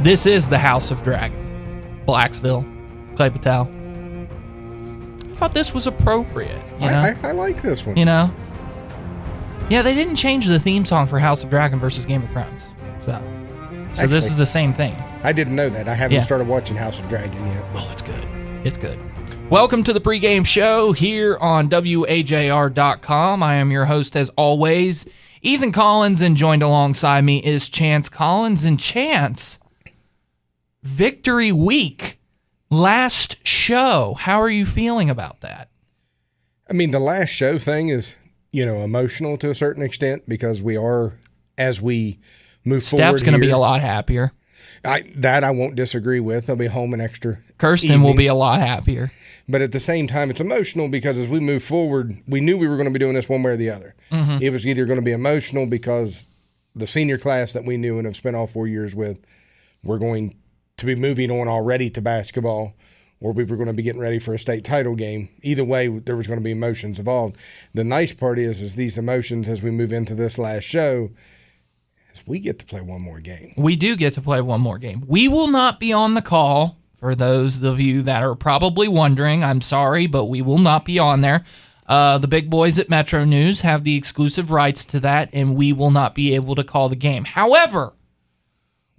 This is the House of Dragon. Blacksville, Clay-Battelle. I thought this was appropriate. I like this one. Yeah, they didn't change the theme song for House of Dragon versus Game of Thrones. So Actually, this is the same thing. I didn't know that. I haven't started watching House of Dragon yet. Oh, it's good. It's good. Welcome to the pregame show here on WAJR.com. I am your host, as always, Ethan Collins, and joined alongside me is Chance Collins. And Chance, Victory Week, last show. How are you feeling about that? I mean, the last show thing is, emotional to a certain extent because we are, as we move forward. Steph's going to be a lot happier. I won't disagree with. I'll be home an extra Kirsten evening. will be a lot happier. But at the same time, it's emotional because as we move forward, we knew we were going to be doing this one way or the other. Mm-hmm. It was either going to be emotional because the senior class that we knew and have spent all 4 years with, we're going to be moving on already to basketball, or we were going to be getting ready for a state title game. Either way, there was going to be emotions involved. The nice part is these emotions, as we move into this last show, is we get to play one more game. We do get to play one more game. We will not be on the call. For those of you that are probably wondering, I'm sorry, but we will not be on there. The big boys at Metro News have the exclusive rights to that, and we will not be able to call the game. However,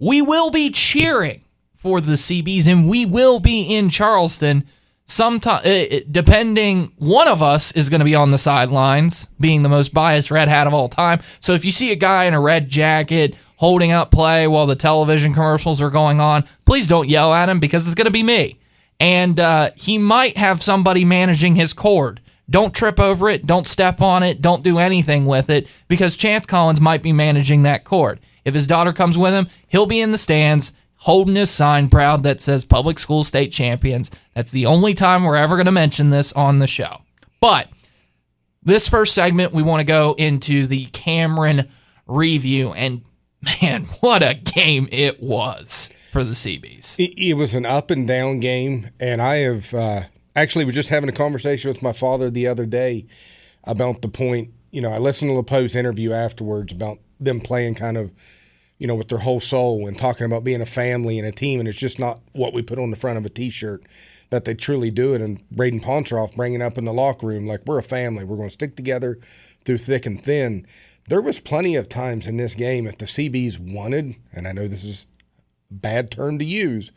we will be cheering for the CBs, and we will be in Charleston sometime, depending. One of us is going to be on the sidelines, being the most biased red hat of all time. So if you see a guy in a red jacket holding up play while the television commercials are going on, please don't yell at him because it's going to be me. And he might have somebody managing his cord. Don't trip over it. Don't step on it. Don't do anything with it because Chance Collins might be managing that cord. If his daughter comes with him, he'll be in the stands holding his sign proud that says Public School State Champions. That's the only time we're ever going to mention this on the show. But this first segment, we want to go into the Cameron review, and man, what a game it was for the CBs. It was an up and down game, and I have actually was just having a conversation with my father the other day about the point. I listened to LePo's interview afterwards about them playing kind of, with their whole soul and talking about being a family and a team, and it's just not what we put on the front of a T-shirt, that they truly do it. And Braden Ponceroff bringing up in the locker room, like, we're a family. We're going to stick together through thick and thin. There was plenty of times in this game if the CBs wanted, and I know this is a bad term to use,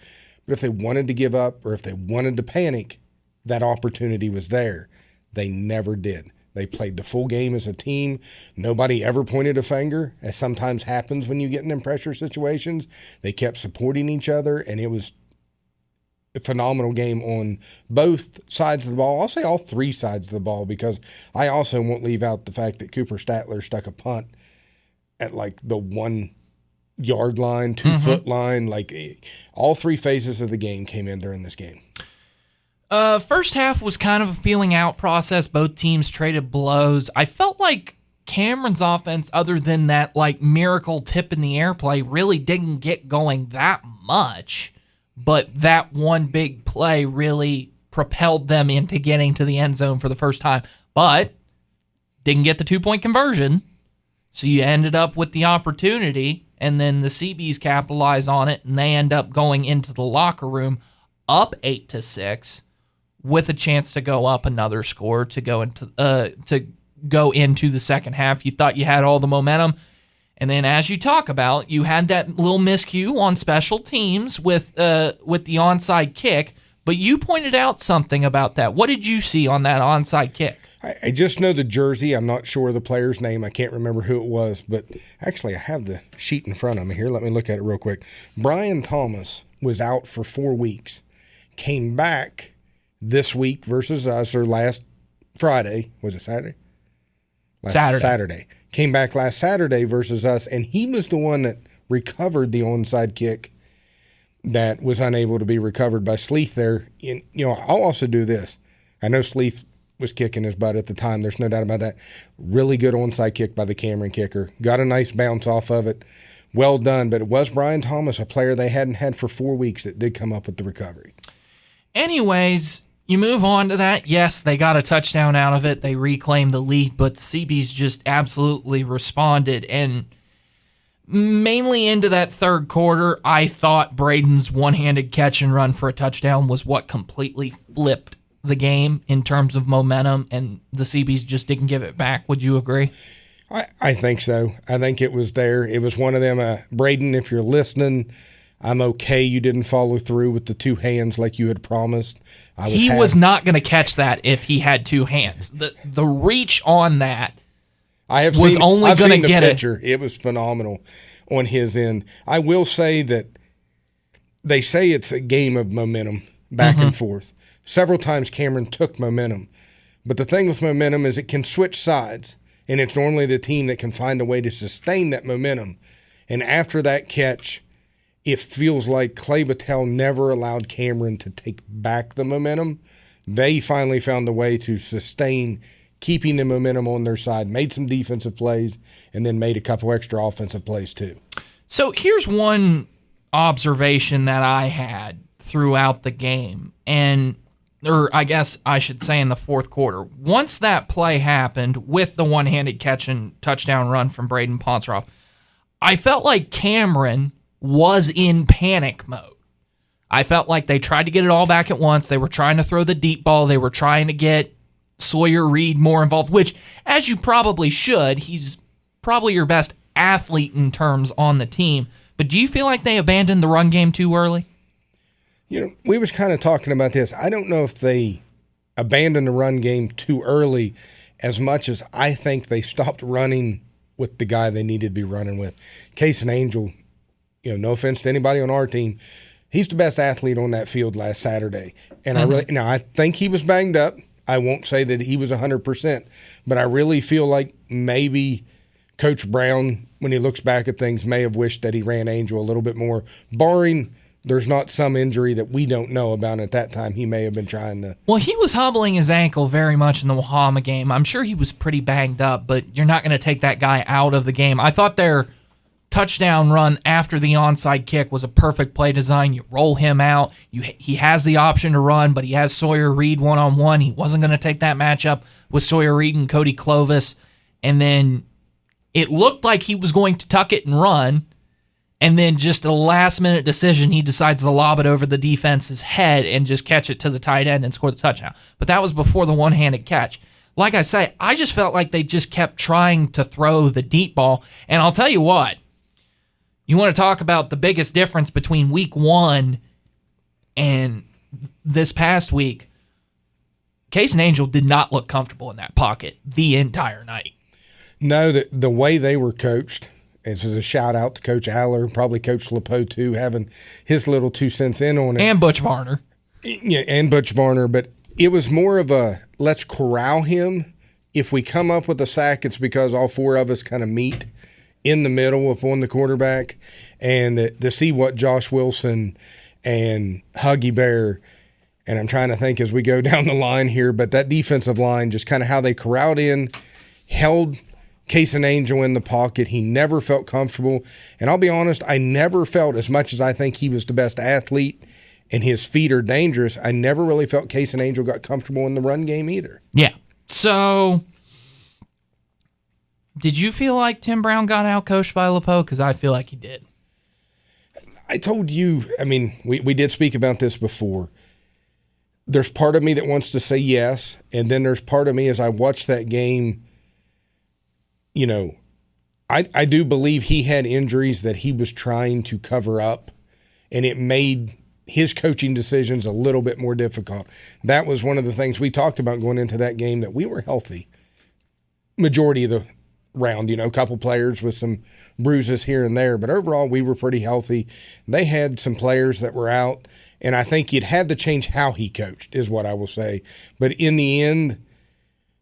but if they wanted to give up or if they wanted to panic, that opportunity was there. They never did. They played the full game as a team. Nobody ever pointed a finger, as sometimes happens when you get in them pressure situations. They kept supporting each other, and it was a phenomenal game on both sides of the ball. I'll say all three sides of the ball because I also won't leave out the fact that Cooper Statler stuck a punt at like the 1 yard line, 2 foot line. Like all three phases of the game came in during this game. First half was kind of a feeling out process. Both teams traded blows. I felt like Cameron's offense, other than that like miracle tip in the air play, really didn't get going that much. But that one big play really propelled them into getting to the end zone for the first time. But didn't get the 2-point conversion. So you ended up with the opportunity, and then the CBs capitalize on it, and they end up going into the locker room up 8-6 with a chance to go up another score to go into the second half. You thought you had all the momentum. And then, as you talk about, you had that little miscue on special teams with the onside kick, but you pointed out something about that. What did you see on that onside kick? I just know the jersey. I'm not sure the player's name. I can't remember who it was, but actually I have the sheet in front of me here. Let me look at it real quick. Brian Thomas was out for 4 weeks, came back this week versus us, or last Friday. Was it Saturday? Saturday. Came back last Saturday versus us, and he was the one that recovered the onside kick that was unable to be recovered by Sleeth there. I'll also do this. I know Sleeth was kicking his butt at the time. There's no doubt about that. Really good onside kick by the Cameron kicker. Got a nice bounce off of it. Well done. But it was Brian Thomas, a player they hadn't had for 4 weeks, that did come up with the recovery. Anyways, you move on to that. Yes, they got a touchdown out of it. They reclaimed the lead, but CB's just absolutely responded. And mainly into that third quarter, I thought Braden's one-handed catch and run for a touchdown was what completely flipped the game in terms of momentum, and the CBs just didn't give it back. Would you agree? I think so. I think it was there. It was one of them. Braden, if you're listening, I'm okay you didn't follow through with the two hands like you had promised. He was not going to catch that if he had two hands. The reach on that I've seen the picture. It was phenomenal on his end. I will say that they say it's a game of momentum back and forth. Several times Cameron took momentum. But the thing with momentum is it can switch sides, and it's normally the team that can find a way to sustain that momentum. And after that catch, it feels like Clay-Battelle never allowed Cameron to take back the momentum. They finally found a way to sustain keeping the momentum on their side, made some defensive plays, and then made a couple extra offensive plays too. So here's one observation that I had throughout the game, or I guess I should say in the fourth quarter. Once that play happened with the one-handed catch and touchdown run from Braden Ponceroff, I felt like Cameron was in panic mode. I felt like they tried to get it all back at once. They were trying to throw the deep ball. They were trying to get Sawyer Reed more involved, which, as you probably should, he's probably your best athlete in terms on the team. But do you feel like they abandoned the run game too early? We was kind of talking about this. I don't know if they abandoned the run game too early as much as I think they stopped running with the guy they needed to be running with. Case and Angel, no offense to anybody on our team, he's the best athlete on that field last Saturday. And I think he was banged up. I won't say that he was 100%, but I really feel like maybe Coach Brown, when he looks back at things, may have wished that he ran Angel a little bit more, barring there's not some injury that we don't know about at that time. He may have been trying to. Well, he was hobbling his ankle very much in the Wahama game. I'm sure he was pretty banged up, but you're not going to take that guy out of the game. I thought their touchdown run after the onside kick was a perfect play design. You roll him out. He has the option to run, but he has Sawyer Reed one-on-one. He wasn't going to take that matchup with Sawyer Reed and Cody Clovis. And then it looked like he was going to tuck it and run, and then just a last-minute decision, he decides to lob it over the defense's head and just catch it to the tight end and score the touchdown. But that was before the one-handed catch. Like I say, I just felt like they just kept trying to throw the deep ball. And I'll tell you what, you want to talk about the biggest difference between week one and this past week, Case and Angel did not look comfortable in that pocket the entire night. No, the way they were coached, this is a shout-out to Coach Aller, probably Coach LePeau too, having his little 2 cents in on it. And Butch Varner. Yeah, and Butch Varner, but it was more of a let's corral him. If we come up with a sack, it's because all four of us kind of meet in the middle upon the quarterback, and to see what Josh Wilson and Huggy Bear, and I'm trying to think as we go down the line here, but that defensive line, just kind of how they corralled in, held Case and Angel in the pocket. He never felt comfortable, and I'll be honest, I never felt, as much as I think he was the best athlete and his feet are dangerous, I never really felt Case and Angel got comfortable in the run game either. Yeah. So did you feel like Tim Brown got out-coached by LePeau? Because I feel like he did. I told you, we did speak about this before. There's part of me that wants to say yes, and then there's part of me as I watch that game, I do believe he had injuries that he was trying to cover up, and it made his coaching decisions a little bit more difficult. That was one of the things we talked about going into that game, that we were healthy majority of the round, a couple players with some bruises here and there, but overall we were pretty healthy. They had some players that were out, and I think you'd had to change how he coached is what I will say. But in the end,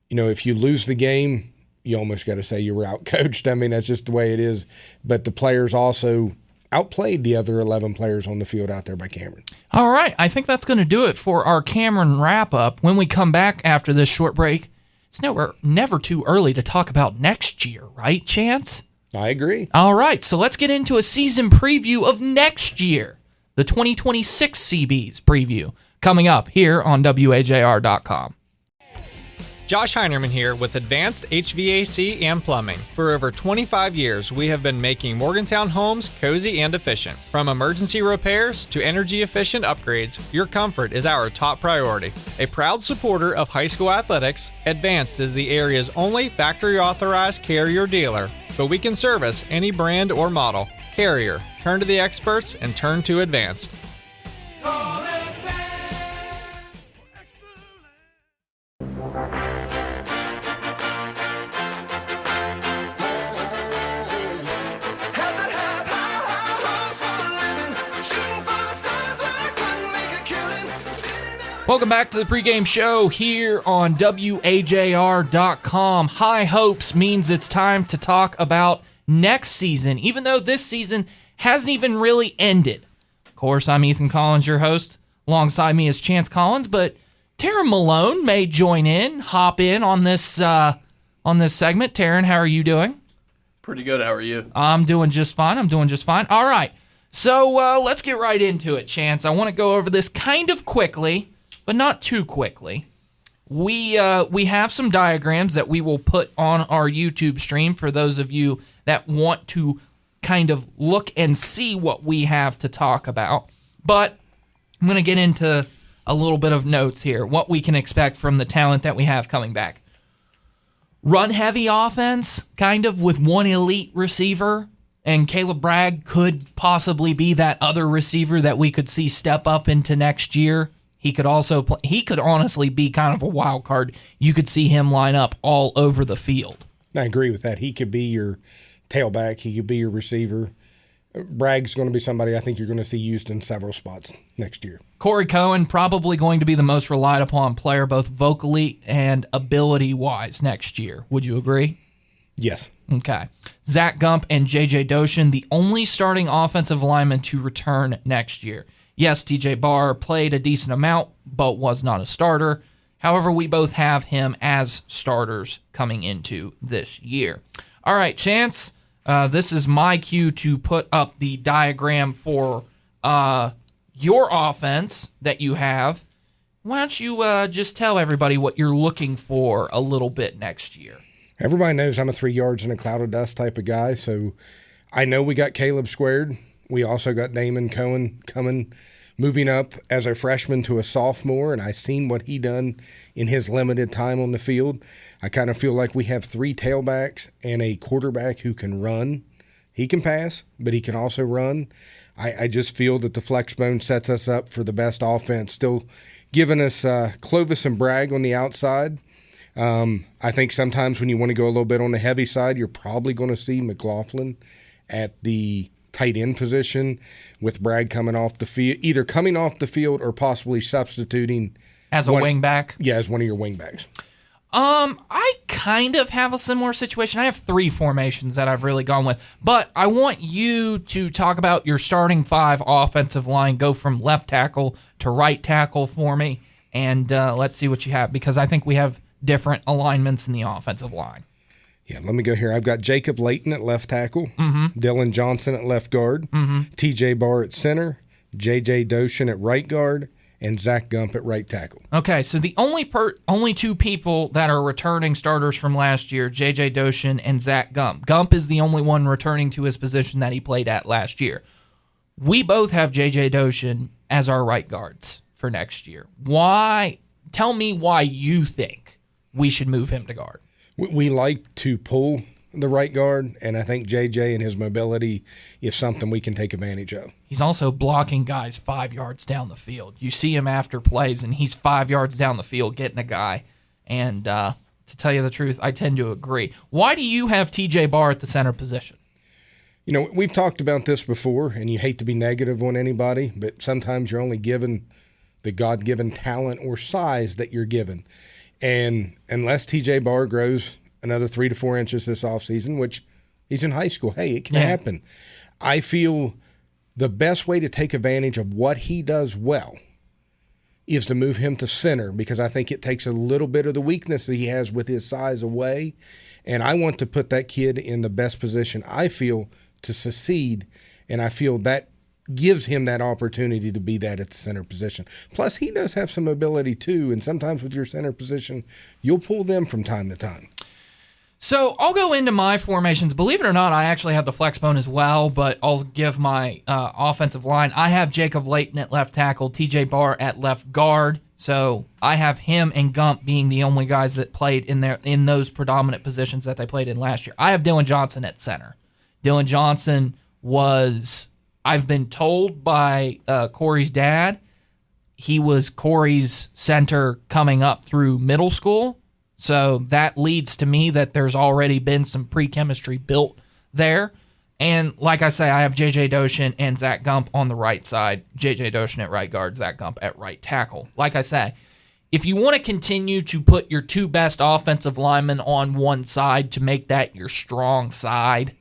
if you lose the game, you almost got to say you were out-coached. That's just the way it is. But the players also outplayed the other 11 players on the field out there by Cameron. All right, I think that's going to do it for our Cameron wrap-up. When we come back after this short break, it's never too early to talk about next year, right, Chance? I agree. All right, so let's get into a season preview of next year, the 2026 CB's preview, coming up here on WAJR.com. Josh Heinerman here with Advanced HVAC and Plumbing. For over 25 years, we have been making Morgantown homes cozy and efficient. From emergency repairs to energy-efficient upgrades, your comfort is our top priority. A proud supporter of high school athletics, Advanced is the area's only factory-authorized Carrier dealer, but we can service any brand or model. Carrier, turn to the experts and turn to Advanced. Welcome back to the pregame show here on WAJR.com. High hopes means it's time to talk about next season, even though this season hasn't even really ended. Of course, I'm Ethan Collins, your host. Alongside me is Chance Collins, but Taryn Malone may join in, hop in on this segment. Taryn, how are you doing? Pretty good. How are you? I'm doing just fine. All right, so let's get right into it, Chance. I want to go over this kind of quickly, but not too quickly. We have some diagrams that we will put on our YouTube stream for those of you that want to kind of look and see what we have to talk about. But I'm going to get into a little bit of notes here, what we can expect from the talent that we have coming back. Run-heavy offense, kind of with one elite receiver, and Caleb Bragg could possibly be that other receiver that we could see step up into next year. He could also play, he could honestly be kind of a wild card. You could see him line up all over the field. I agree with that. He could be your tailback. He could be your receiver. Bragg's going to be somebody I think you're going to see used in several spots next year. Corey Cohen probably going to be the most relied upon player both vocally and ability-wise next year. Would you agree? Yes. Okay. Zach Gump and J.J. Doshin, the only starting offensive lineman to return next year. Yes, TJ Barr played a decent amount, but was not a starter. However, we both have him as starters coming into this year. All right, Chance, this is my cue to put up the diagram for your offense that you have. Why don't you just tell everybody what you're looking for a little bit next year? Everybody knows I'm a 3 yards in a cloud of dust type of guy, so I know we got Caleb squared. We also got Damon Cohen moving up as a freshman to a sophomore, and I seen what he done in his limited time on the field. I kind of feel like we have 3 tailbacks and a quarterback who can run. He can pass, but he can also run. I just feel that the flex bone sets us up for the best offense, still giving us Clovis and Bragg on the outside. I think sometimes when you want to go a little bit on the heavy side, you're probably going to see McLaughlin at the tight end position with Bragg coming off the field, either coming off the field or possibly substituting as a wingback. Yeah, as one of your wingbacks. I kind of have a similar situation. I have 3 formations that I've really gone with, but I want you to talk about your starting 5 offensive line. Go from left tackle to right tackle for me, and let's see what you have, because I think we have different alignments in the offensive line. Yeah, let me go here. I've got Jacob Layton at left tackle, Mm-hmm. Dylan Johnson at left guard, TJ Barr at center, JJ Doshin at right guard, and Zach Gump at right tackle. Okay, so the only 2 people that are returning starters from last year, JJ Doshin and Zach Gump. Gump is the only one returning to his position that he played at last year. We both have JJ Doshin as our right guards for next year. Why? Tell me why you think we should move him to guard. We like to pull the right guard, and I think JJ and his mobility is something we can take advantage of. He's also blocking guys 5 yards down the field. You see him after plays, and he's 5 yards down the field getting a guy. And to tell you the truth, I tend to agree. Why do you have TJ Barr at the center position? You know, we've talked about this before, and you hate to be negative on anybody, but sometimes you're only given the God-given talent or size that you're given. And unless TJ Barr grows another 3 to 4 inches this offseason, which he's in high school, hey, it can happen. I feel the best way to take advantage of what he does well is to move him to center, because I think it takes a little bit of the weakness that he has with his size away. And I want to put that kid in the best position I feel to succeed. And I feel that gives him that opportunity to be that at the center position. Plus, he does have some ability too, and sometimes with your center position, you'll pull them from time to time. So I'll go into my formations. Believe it or not, I actually have the flex bone as well, but I'll give my offensive line. I have Jacob Layton at left tackle, TJ Barr at left guard. So I have him and Gump being the only guys that played in those predominant positions that they played in last year. I have Dylan Johnson at center. Dylan Johnson was, I've been told by Corey's dad, he was Corey's center coming up through middle school. So that leads to me that there's already been some pre-chemistry built there. And like I say, I have J.J. Doshin and Zach Gump on the right side. J.J. Doshin at right guard, Zach Gump at right tackle. Like I say, if you want to continue to put your two best offensive linemen on one side to make that your strong side,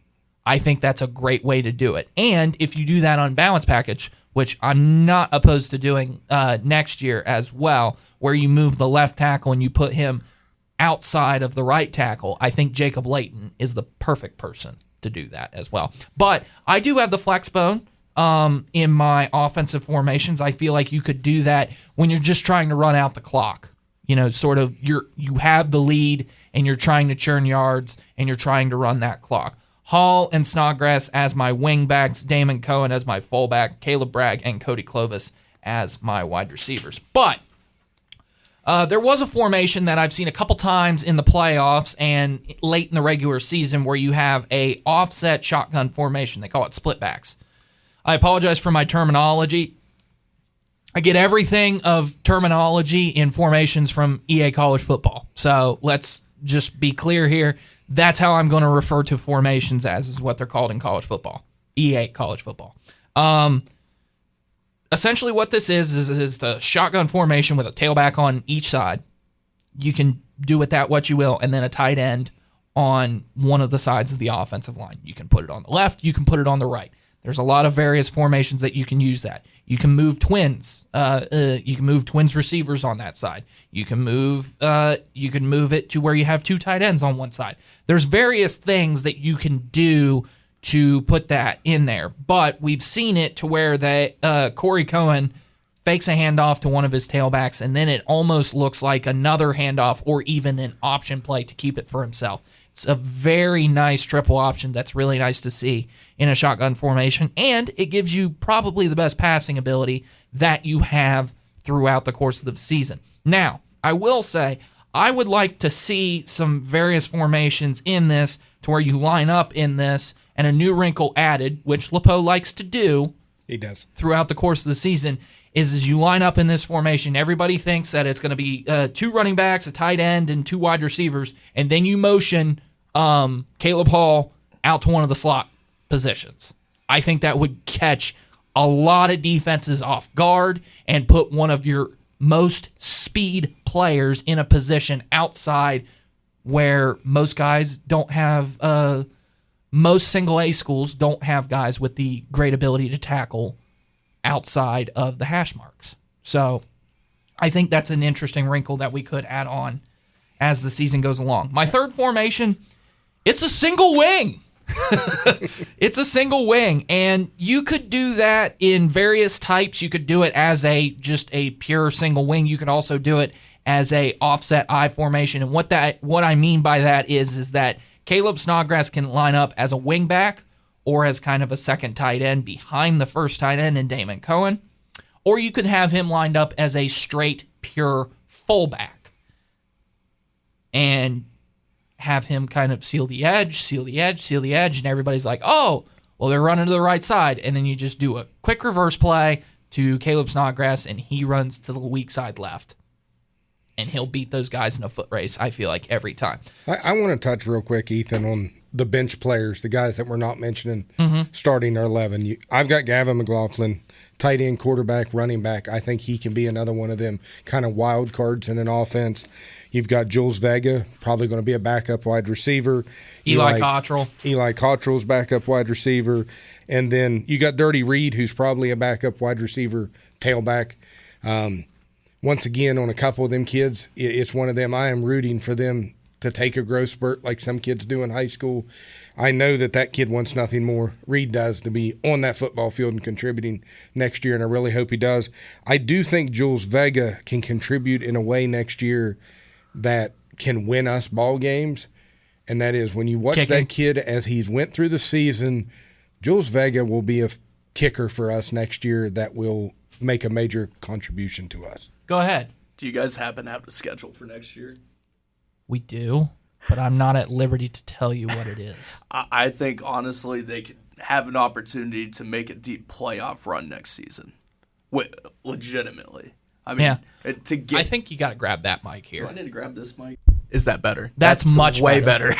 I think that's a great way to do it. And if you do that on balance package, which I'm not opposed to doing next year as well, where you move the left tackle and you put him outside of the right tackle, I think Jacob Layton is the perfect person to do that as well. But I do have the flex bone in my offensive formations. I feel like you could do that when you're just trying to run out the clock. You know, sort of you have the lead and you're trying to churn yards and you're trying to run that clock. Hall and Snodgrass as my wingbacks, Damon Cohen as my fullback, Caleb Bragg and Cody Clovis as my wide receivers. But there was a formation that I've seen a couple times in the playoffs and late in the regular season where you have a offset shotgun formation. They call it split backs. I apologize for my terminology. I get everything of terminology in formations from EA College Football. So let's just be clear here. That's how I'm going to refer to formations as, is what they're called in college football. EA College Football. Essentially what this is the shotgun formation with a tailback on each side. You can do with that what you will, and then a tight end on one of the sides of the offensive line. You can put it on the left, you can put it on the right. There's a lot of various formations that you can use that. You can move twins. You can move twins receivers on that side. You can move it to where you have two tight ends on one side. There's various things that you can do to put that in there. But we've seen it to where Corey Cohen fakes a handoff to one of his tailbacks, and then it almost looks like another handoff or even an option play to keep it for himself. It's a very nice triple option that's really nice to see in a shotgun formation, and it gives you probably the best passing ability that you have throughout the course of the season. Now, I will say, I would like to see some various formations in this to where you line up in this and a new wrinkle added, which LePeau likes to do. He does. Throughout the course of the season, is you line up in this formation, everybody thinks that it's going to be two running backs, a tight end, and two wide receivers, and then you motion Caleb Hall out to one of the slot positions. I think that would catch a lot of defenses off guard and put one of your most speed players in a position outside where most guys don't have, most single A schools don't have guys with the great ability to tackle outside of the hash marks. So I think that's an interesting wrinkle that we could add on as the season goes along. My third formation, it's a single wing. It's a single wing, and you could do that in various types. You could do it as just a pure single wing. You could also do it as a offset I formation. And what I mean by that is that Caleb Snodgrass can line up as a wing back or as kind of a second tight end behind the first tight end in Damon Cohen, or you could have him lined up as a straight pure fullback and have him kind of seal the edge, and everybody's like, oh, well, they're running to the right side. And then you just do a quick reverse play to Caleb Snodgrass, and he runs to the weak side left. And he'll beat those guys in a foot race, I feel like, every time. I want to touch real quick, Ethan, on the bench players, the guys that we're not mentioning starting our 11. I've got Gavin McLaughlin, tight end, quarterback, running back. I think he can be another one of them kind of wild cards in an offense. You've got Jules Vega, probably going to be a backup wide receiver. Eli Cottrell. Eli Cottrell's backup wide receiver. And then you got Dirty Reed, who's probably a backup wide receiver, tailback. Once again, on a couple of them kids, it's one of them. I am rooting for them to take a growth spurt like some kids do in high school. I know that kid wants nothing more, Reed does, to be on that football field and contributing next year, and I really hope he does. I do think Jules Vega can contribute in a way next year that can win us ball games, and that is when you watch that kid as he's went through the season, Jules Vega will be a kicker for us next year that will make a major contribution to us. Go ahead. Do you guys happen to have the schedule for next year? We do, but I'm not at liberty to tell you what it is. I think, honestly, they could have an opportunity to make a deep playoff run next season. Legitimately. I mean, I think you got to grab that mic here. Do I need to grab this mic? Is that better? That's much way better.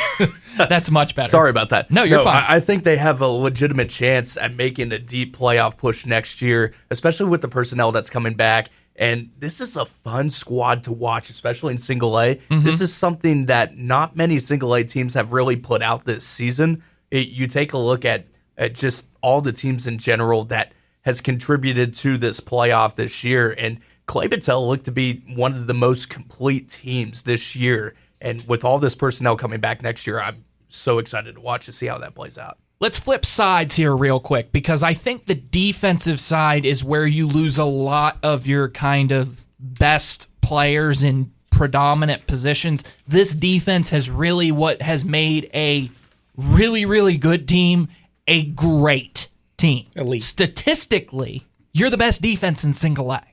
That's much better. Sorry about that. No, you're fine. I think they have a legitimate chance at making a deep playoff push next year, especially with the personnel that's coming back. And this is a fun squad to watch, especially in single A. Mm-hmm. This is something that not many single A teams have really put out this season. You take a look at just all the teams in general that has contributed to this playoff this year. And Clay-Battelle looked to be one of the most complete teams this year. And with all this personnel coming back next year, I'm so excited to watch to see how that plays out. Let's flip sides here real quick, because I think the defensive side is where you lose a lot of your kind of best players in predominant positions. This defense has really what has made a really, really good team a great team. Elite. Statistically, you're the best defense in single A.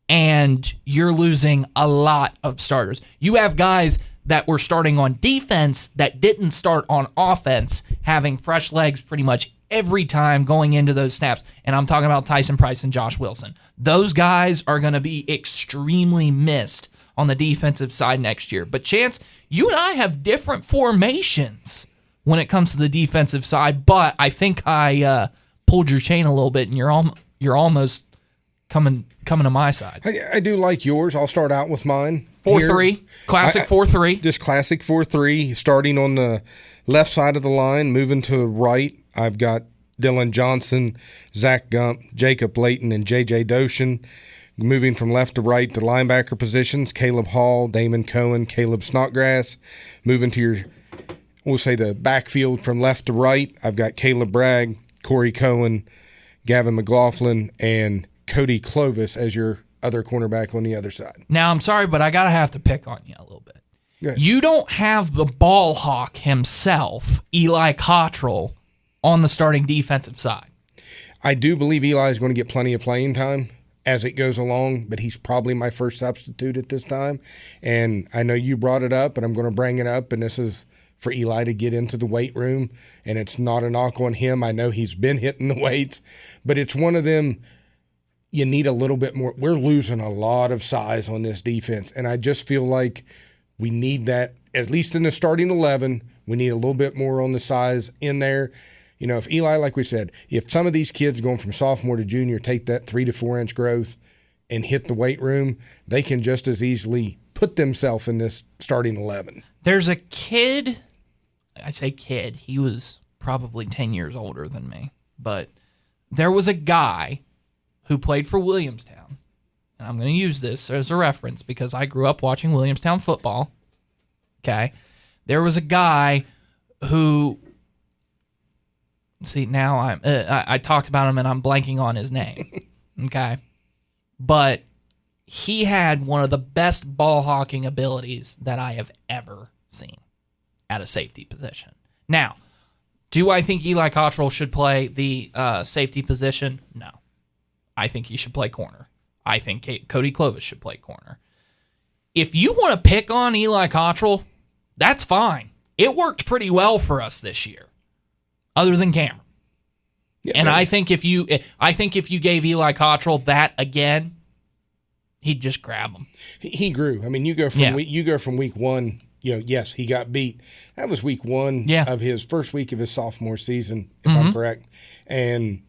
And you're losing a lot of starters. You have guys that were starting on defense that didn't start on offense, having fresh legs pretty much every time going into those snaps. And I'm talking about Tyson Price and Josh Wilson. Those guys are going to be extremely missed on the defensive side next year. But Chance, you and I have different formations when it comes to the defensive side, but I think I pulled your chain a little bit, and you're almost coming to my side. I do like yours. I'll start out with mine. 4-3, classic 4-3. Just classic 4-3, starting on the left side of the line, moving to the right. I've got Dylan Johnson, Zach Gump, Jacob Layton, and J.J. Doshin. Moving from left to right, the linebacker positions, Caleb Hall, Damon Cohen, Caleb Snodgrass. Moving to we'll say the backfield from left to right, I've got Caleb Bragg, Corey Cohen, Gavin McLaughlin, and Cody Clovis as your other cornerback on the other side. Now, I'm sorry, but I got to have to pick on you a little bit. You don't have the ball hawk himself, Eli Cottrell, on the starting defensive side. I do believe Eli is going to get plenty of playing time as it goes along, but he's probably my first substitute at this time. And I know you brought it up, but I'm going to bring it up, and this is for Eli to get into the weight room, and it's not a knock on him. I know he's been hitting the weights, but it's one of them – you need a little bit more. We're losing a lot of size on this defense, and I just feel like we need that, at least in the starting 11, we need a little bit more on the size in there. You know, if Eli, like we said, if some of these kids going from sophomore to junior take that 3 to 4 inch growth and hit the weight room, they can just as easily put themselves in this starting 11. There's a kid, I say kid, he was probably 10 years older than me, but there was a guy who played for Williamstown. And I'm going to use this as a reference because I grew up watching Williamstown football. Okay. There was a guy who, see, now I talked about him and I'm blanking on his name. Okay. But he had one of the best ball hawking abilities that I have ever seen at a safety position. Now, do I think Eli Cottrell should play the safety position? No. I think he should play corner. I think Cody Clovis should play corner. If you want to pick on Eli Cottrell, that's fine. It worked pretty well for us this year, other than Cameron. Yeah, and I think if you gave Eli Cottrell that again, he'd just grab him. He grew. I mean, you go from week one. You know, yes, he got beat. That was week one of his first week of his sophomore season, if I'm correct, and.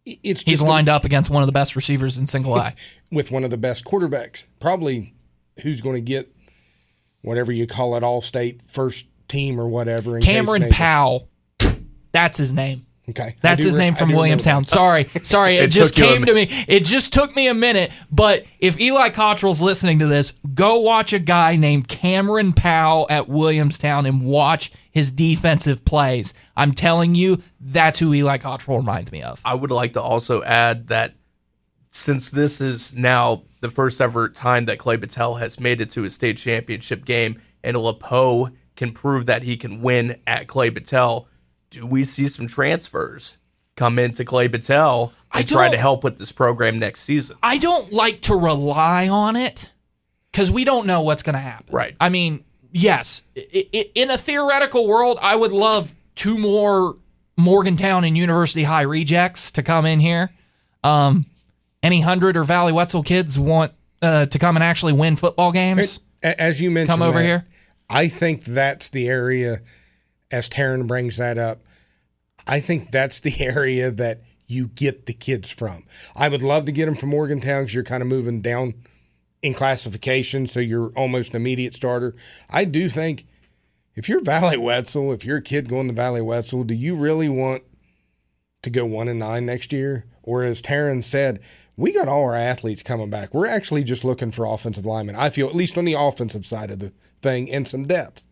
He's lined up against one of the best receivers in single A. With one of the best quarterbacks. Probably who's going to get whatever you call it, all-state first team or whatever. Cameron Powell. That's his name. Okay. That's his name from Williamstown. Sorry. It just came to me. It just took me a minute. But if Eli Cottrell's listening to this, go watch a guy named Cameron Powell at Williamstown and watch his defensive plays. I'm telling you, that's who Eli Cottrell reminds me of. I would like to also add that since this is now the first ever time that Clay-Battelle has made it to a state championship game, and LePeau can prove that he can win at Clay-Battelle, do we see some transfers come into Clay-Battelle and try to help with this program next season? I don't like to rely on it because we don't know what's going to happen. Right. I mean, yes, in a theoretical world, I would love 2 more Morgantown and University High rejects to come in here. Any 100 or Valley Wetzel kids want to come and actually win football games? As you mentioned, come over here. I think that's the area, as Taryn brings that up, I think that's the area that you get the kids from. I would love to get them from Morgantown because you're kind of moving down in classification, so you're almost immediate starter. I do think if you're Valley Wetzel, if you're a kid going to Valley Wetzel, do you really want to go 1-9 next year? Or as Taryn said, we got all our athletes coming back. We're actually just looking for offensive linemen. I feel, at least on the offensive side of the thing, and some depth.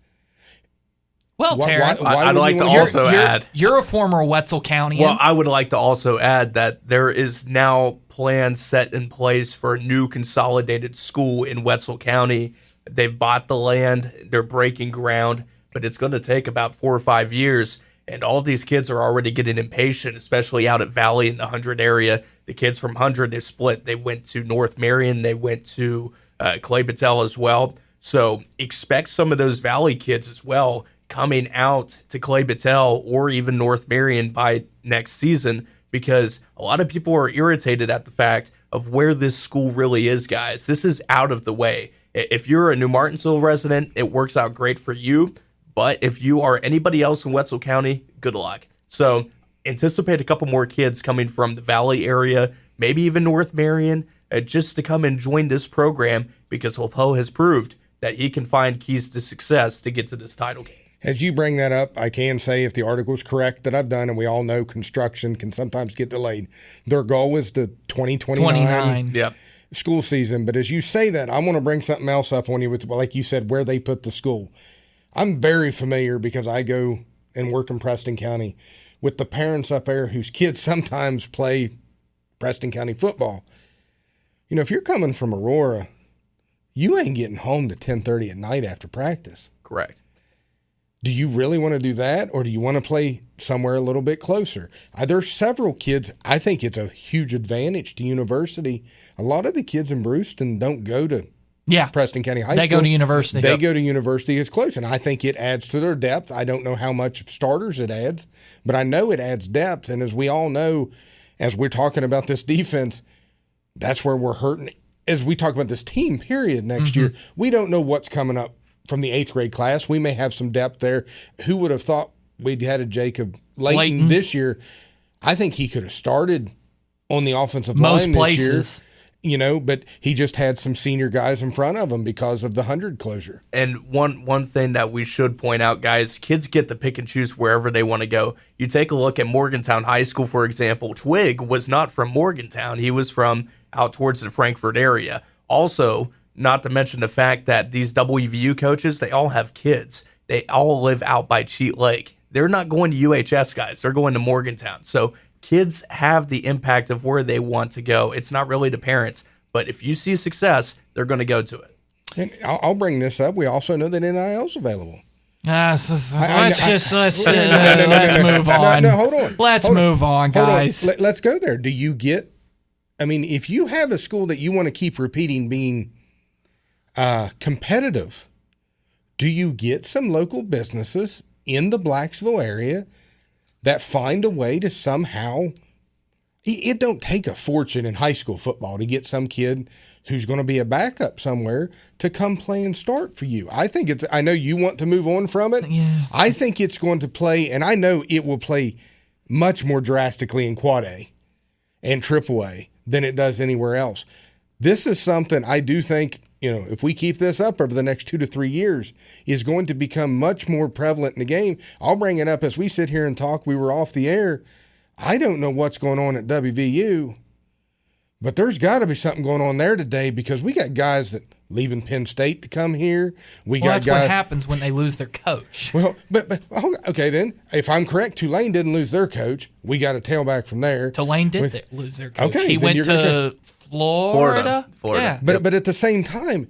Well, Taryn, I'd like to also add, you're a former Wetzel County. Well, I would like to also add that there is now plans set in place for a new consolidated school in Wetzel County. They've bought the land, they're breaking ground, but it's going to take about 4 or 5 years. And all these kids are already getting impatient, especially out at Valley in the 100 area. The kids from 100, they've split. They went to North Marion. They went to Clay-Battelle as well. So expect some of those Valley kids as well coming out to Clay-Battelle or even North Marion by next season, because a lot of people are irritated at the fact of where this school really is, guys. This is out of the way. If you're a New Martinsville resident, it works out great for you. But if you are anybody else in Wetzel County, good luck. So anticipate a couple more kids coming from the Valley area, maybe even North Marion, just to come and join this program, because LePeau has proved that he can find keys to success to get to this title game. As you bring that up, I can say, if the article is correct that I've done, and we all know construction can sometimes get delayed, their goal is the 2029 school season. But as you say that, I want to bring something else up on you with, like you said, where they put the school. I'm very familiar, because I go and work in Preston County, with the parents up there whose kids sometimes play Preston County football. You know, if you're coming from Aurora, you ain't getting home to 10:30 at night after practice. Correct. Do you really want to do that, or do you want to play somewhere a little bit closer? There's several kids. I think it's a huge advantage to university. A lot of the kids in Brewston don't go to Preston County High School. They go to university. They go to university. It's close, and I think it adds to their depth. I don't know how much starters it adds, but I know it adds depth. And as we all know, as we're talking about this defense, that's where we're hurting. As we talk about this team, period, next year, we don't know what's coming up from the 8th grade class. We may have some depth there. Who would have thought we'd had a Jacob Layton this year? I think he could have started on the offensive line this year. You know, but he just had some senior guys in front of him because of the 100 closure. And one thing that we should point out, guys, kids get to pick and choose wherever they want to go. You take a look at Morgantown High School, for example. Twig was not from Morgantown. He was from out towards the Frankfort area. Also, not to mention the fact that these WVU coaches, they all have kids. They all live out by Cheat Lake. They're not going to UHS, guys. They're going to Morgantown. So kids have the impact of where they want to go. It's not really the parents, but if you see success, they're going to go to it. And I'll bring this up. We also know that NIL is available. Let's move on. No, hold on. Let's move on, guys. Let's go there. Do you get, I mean, if you have a school that you want to keep repeating being competitive, do you get some local businesses in the Blacksville area that find a way to somehow, it don't take a fortune in high school football to get some kid who's going to be a backup somewhere to come play and start for you. I know you want to move on from it. Yeah. I think it's going to play, and I know it will play much more drastically in Quad A and Triple A than it does anywhere else. This is something I do think, you know, if we keep this up over the next 2 to 3 years, is going to become much more prevalent in the game. I'll bring it up as we sit here and talk. We were off the air. I don't know what's going on at WVU, but there's got to be something going on there today because we got guys that leaving Penn State to come here. That's what happens when they lose their coach. Well, but okay then. If I'm correct, Tulane didn't lose their coach. We got a tailback from there. Tulane did lose their coach. Okay, he went to Florida. Florida. Yeah. But at the same time,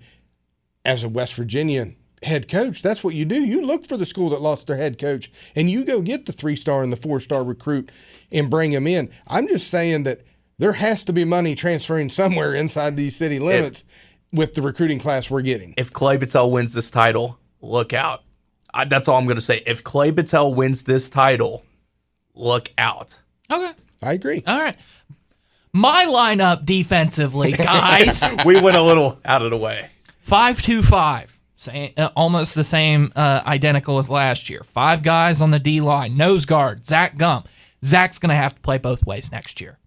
as a West Virginia head coach, that's what you do. You look for the school that lost their head coach, and you go get the 3-star and the 4-star recruit and bring them in. I'm just saying that there has to be money transferring somewhere inside these city limits with the recruiting class we're getting. If Clay-Battelle wins this title, look out. That's all I'm going to say. If Clay-Battelle wins this title, look out. Okay. I agree. All right. My lineup defensively, guys. We went a little out of the way. 5-2-5. Almost the same, identical as last year. 5 guys on the D-line. Nose guard, Zach Gump. Zach's going to have to play both ways next year.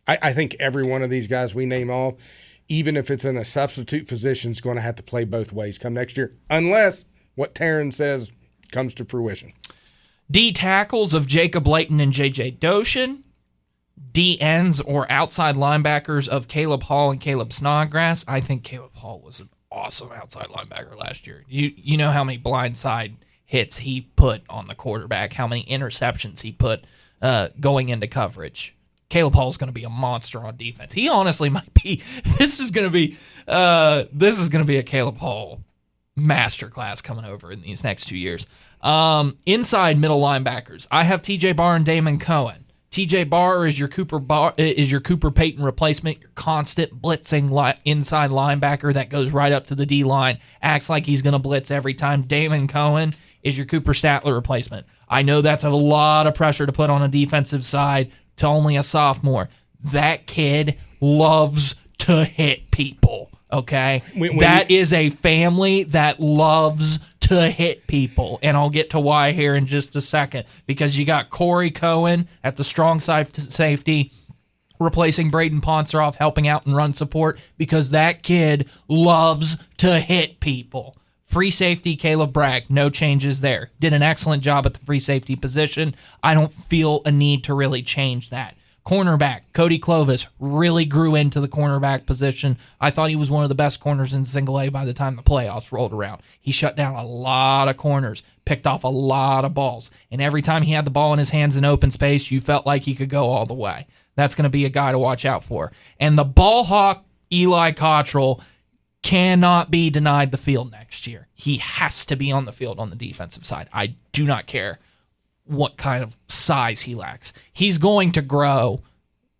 I think every one of these guys we name off, even if it's in a substitute position, is going to have to play both ways come next year, unless what Taryn says comes to fruition. D tackles of Jacob Layton and J.J. Doshin. D ends or outside linebackers of Caleb Hall and Caleb Snodgrass. I think Caleb Hall was an awesome outside linebacker last year. You know how many blindside hits he put on the quarterback, how many interceptions he put going into coverage. Caleb Hall's going to be a monster on defense. He honestly might be. This is going to be a Caleb Hall masterclass coming over in these next 2 years. Inside middle linebackers, I have T.J. Barr and Damon Cohen. T.J. Barr is your Cooper Payton replacement, your constant blitzing inside linebacker that goes right up to the D line, acts like he's going to blitz every time. Damon Cohen is your Cooper Statler replacement. I know that's a lot of pressure to put on a defensive side to only a sophomore. That kid loves to hit people, okay? That is a family that loves to hit people, and I'll get to why here in just a second, because you got Corey Cohen at the strong side safety replacing Braden Ponceroff, helping out in run support, because that kid loves to hit people. Free safety, Caleb Bragg, no changes there. Did an excellent job at the free safety position. I don't feel a need to really change that. Cornerback, Cody Clovis really grew into the cornerback position. I thought he was one of the best corners in single A by the time the playoffs rolled around. He shut down a lot of corners, picked off a lot of balls, and every time he had the ball in his hands in open space, you felt like he could go all the way. That's going to be a guy to watch out for. And the ball hawk, Eli Cottrell, cannot be denied the field next year. He has to be on the field on the defensive side. I do not care what kind of size he lacks. He's going to grow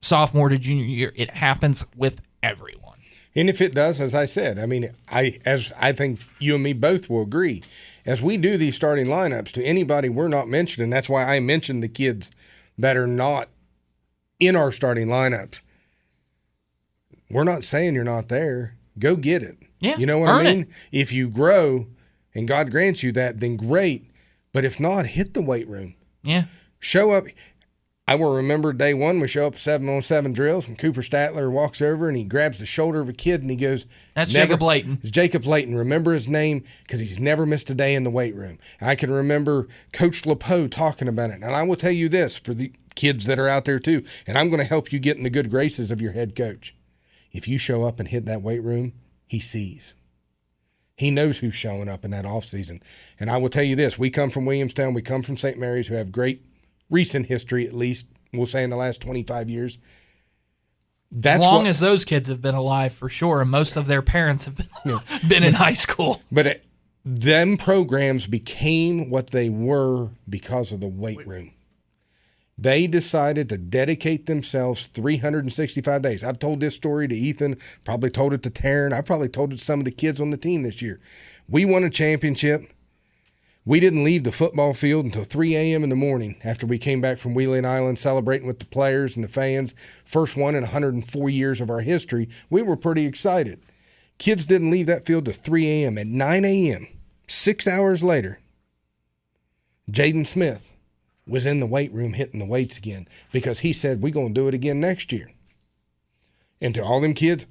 sophomore to junior year. It happens with everyone. And if it does, as I said, I mean, as I think you and me both will agree, as we do these starting lineups to anybody we're not mentioning, that's why I mentioned the kids that are not in our starting lineups. We're not saying you're not there. Go get it. Yeah, you know what I mean? it. If you grow and God grants you that, then great. But if not, hit the weight room. Yeah. Show up. I will remember day one, we show up 7-on-7 drills, and Cooper Statler walks over and he grabs the shoulder of a kid and he goes, That's Jacob Layton. It's Jacob Layton. Remember his name because he's never missed a day in the weight room. I can remember Coach LePeau talking about it. And I will tell you this for the kids that are out there too, and I'm going to help you get in the good graces of your head coach. If you show up and hit that weight room, he sees. He knows who's showing up in that offseason. And I will tell you this, we come from Williamstown, we come from St. Mary's, who have great recent history, at least, we'll say in the last 25 years. As long as those kids have been alive, for sure, and most of their parents have been in high school. But them programs became what they were because of the weight room. They decided to dedicate themselves 365 days. I've told this story to Ethan, probably told it to Taryn. I probably told it to some of the kids on the team this year. We won a championship. We didn't leave the football field until 3 a.m. in the morning after we came back from Wheeling Island celebrating with the players and the fans. First one in 104 years of our history. We were pretty excited. Kids didn't leave that field till 3 a.m. At 9 a.m., 6 hours later, Jaden Smith was in the weight room hitting the weights again because he said, we're going to do it again next year. And to all them kids,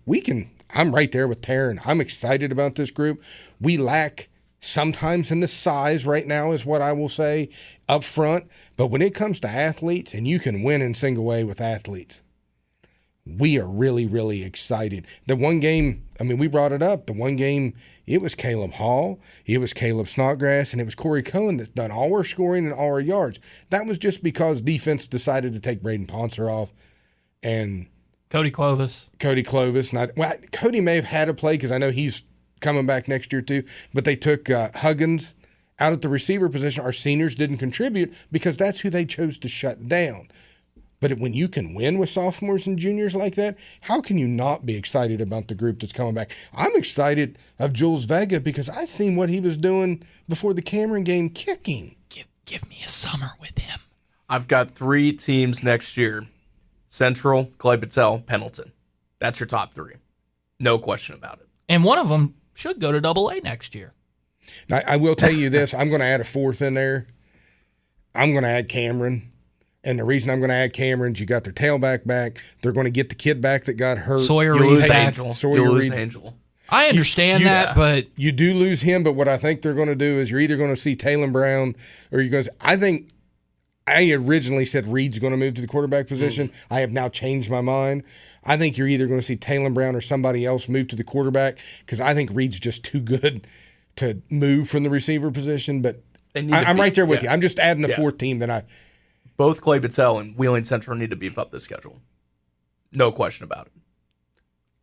I'm right there with Taryn. I'm excited about this group. We lack sometimes in the size right now is what I will say up front. But when it comes to athletes, and you can win in single A with athletes, we are really, really excited. The one game, I mean, we brought it up. The one game, it was Caleb Hall, it was Caleb Snodgrass, and it was Corey Cohen that's done all our scoring and all our yards. That was just because defense decided to take Braden Ponser off and Cody Clovis. Well, Cody may have had a play because I know he's coming back next year too, but they took Huggins out at the receiver position. Our seniors didn't contribute because that's who they chose to shut down. But when you can win with sophomores and juniors like that, how can you not be excited about the group that's coming back? I'm excited of Jules Vega because I seen what he was doing before the Cameron game kicking. Give me a summer with him. I've got 3 teams next year. Central, Clay-Battelle, Pendleton. That's your top 3. No question about it. And one of them should go to AA next year. Now, I will tell you this. I'm going to add a 4th in there. I'm going to add Cameron. And the reason I'm going to add Cameron is you got their tailback back. They're going to get the kid back that got hurt. Sawyer You Reed lose back. Angel. Sawyer You lose Reed. Angel. I understand that, but You do lose him, but what I think they're going to do is you're either going to see Taylor Brown or you're going to – I think I originally said Reed's going to move to the quarterback position. I have now changed my mind. I think you're either going to see Taylor Brown or somebody else move to the quarterback because I think Reed's just too good to move from the receiver position. But I'm right there with you. I'm just adding a 4th team that I – Both Clay-Battelle and Wheeling Central need to beef up the schedule. No question about it.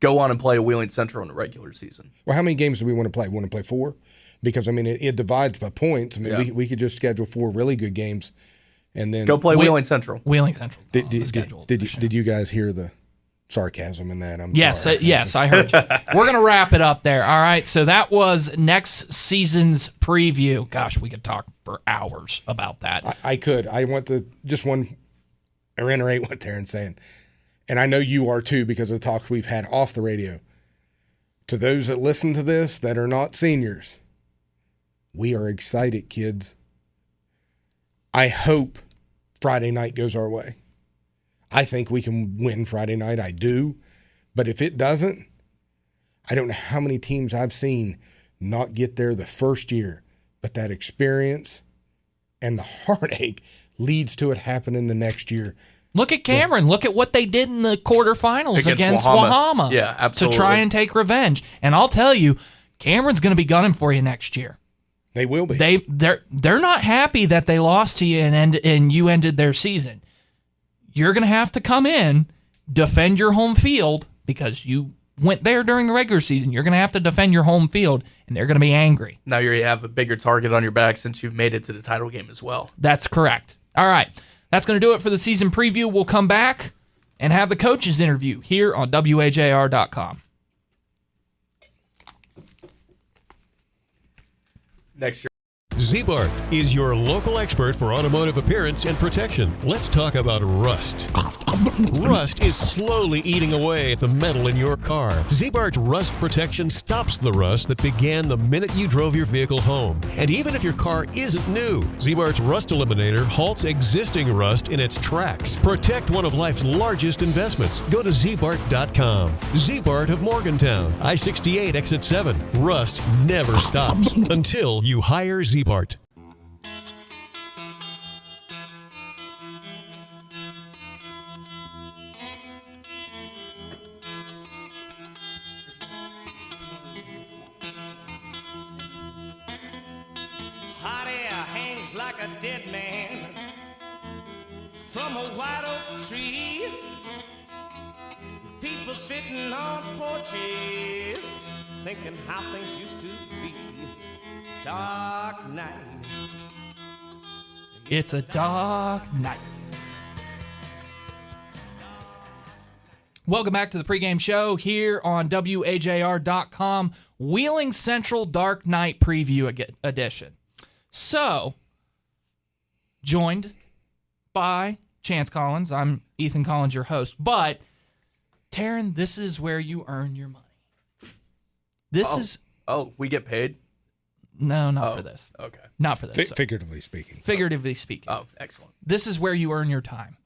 Go on and play Wheeling Central in the regular season. Well, how many games do we want to play? We want to play 4? Because, I mean, it divides by points. I mean, we could just schedule 4 really good games and then – Go play Wheeling Central. Wheeling Central. Did you guys hear the sarcasm in that? I'm sorry. Yes, I heard you. We're going to wrap it up there. All right, so that was next season's preview. Gosh, we could talk for hours about that. I could. I want to just reiterate what Taryn's saying. And I know you are too because of the talks we've had off the radio. To those that listen to this that are not seniors, we are excited, kids. I hope Friday night goes our way. I think we can win Friday night. I do. But if it doesn't, I don't know how many teams I've seen not get there the first year. But that experience and the heartache leads to it happening the next year. Look at Cameron. Look at what they did in the quarterfinals against Wahama. Yeah, absolutely. To try and take revenge. And I'll tell you, Cameron's going to be gunning for you next year. They will be. They're not happy that they lost to you and you ended their season. You're going to have to come in, defend your home field because you went there during the regular season. You're going to have to defend your home field, and they're going to be angry. Now you have a bigger target on your back since you've made it to the title game as well. That's correct. All right. That's going to do it for the season preview. We'll come back and have the coaches interview here on WAJR.com. Next year. Z-Bart is your local expert for automotive appearance and protection. Let's talk about rust. Rust is slowly eating away at the metal in your car. Z-Bart Rust Protection stops the rust that began the minute you drove your vehicle home. And even if your car isn't new, Z-Bart's Rust Eliminator halts existing rust in its tracks. Protect one of life's largest investments. Go to zbart.com. Z-Bart of Morgantown, I-68 Exit 7. Rust never stops until you hire Z-Bart. Hot air hangs like a dead man from a white oak tree. People sitting on porches thinking how things used to be. Dark night. It's a dark night. Welcome back to the pregame show here on WAJR.com. Wheeling Central Dark Night Preview Edition. So, joined by Chance Collins. I'm Ethan Collins, your host. But, Taryn, this is where you earn your money. Oh, we get paid? No, not for this. Okay. Not for this. Figuratively speaking. Figuratively speaking. Oh, excellent. This is where you earn your time.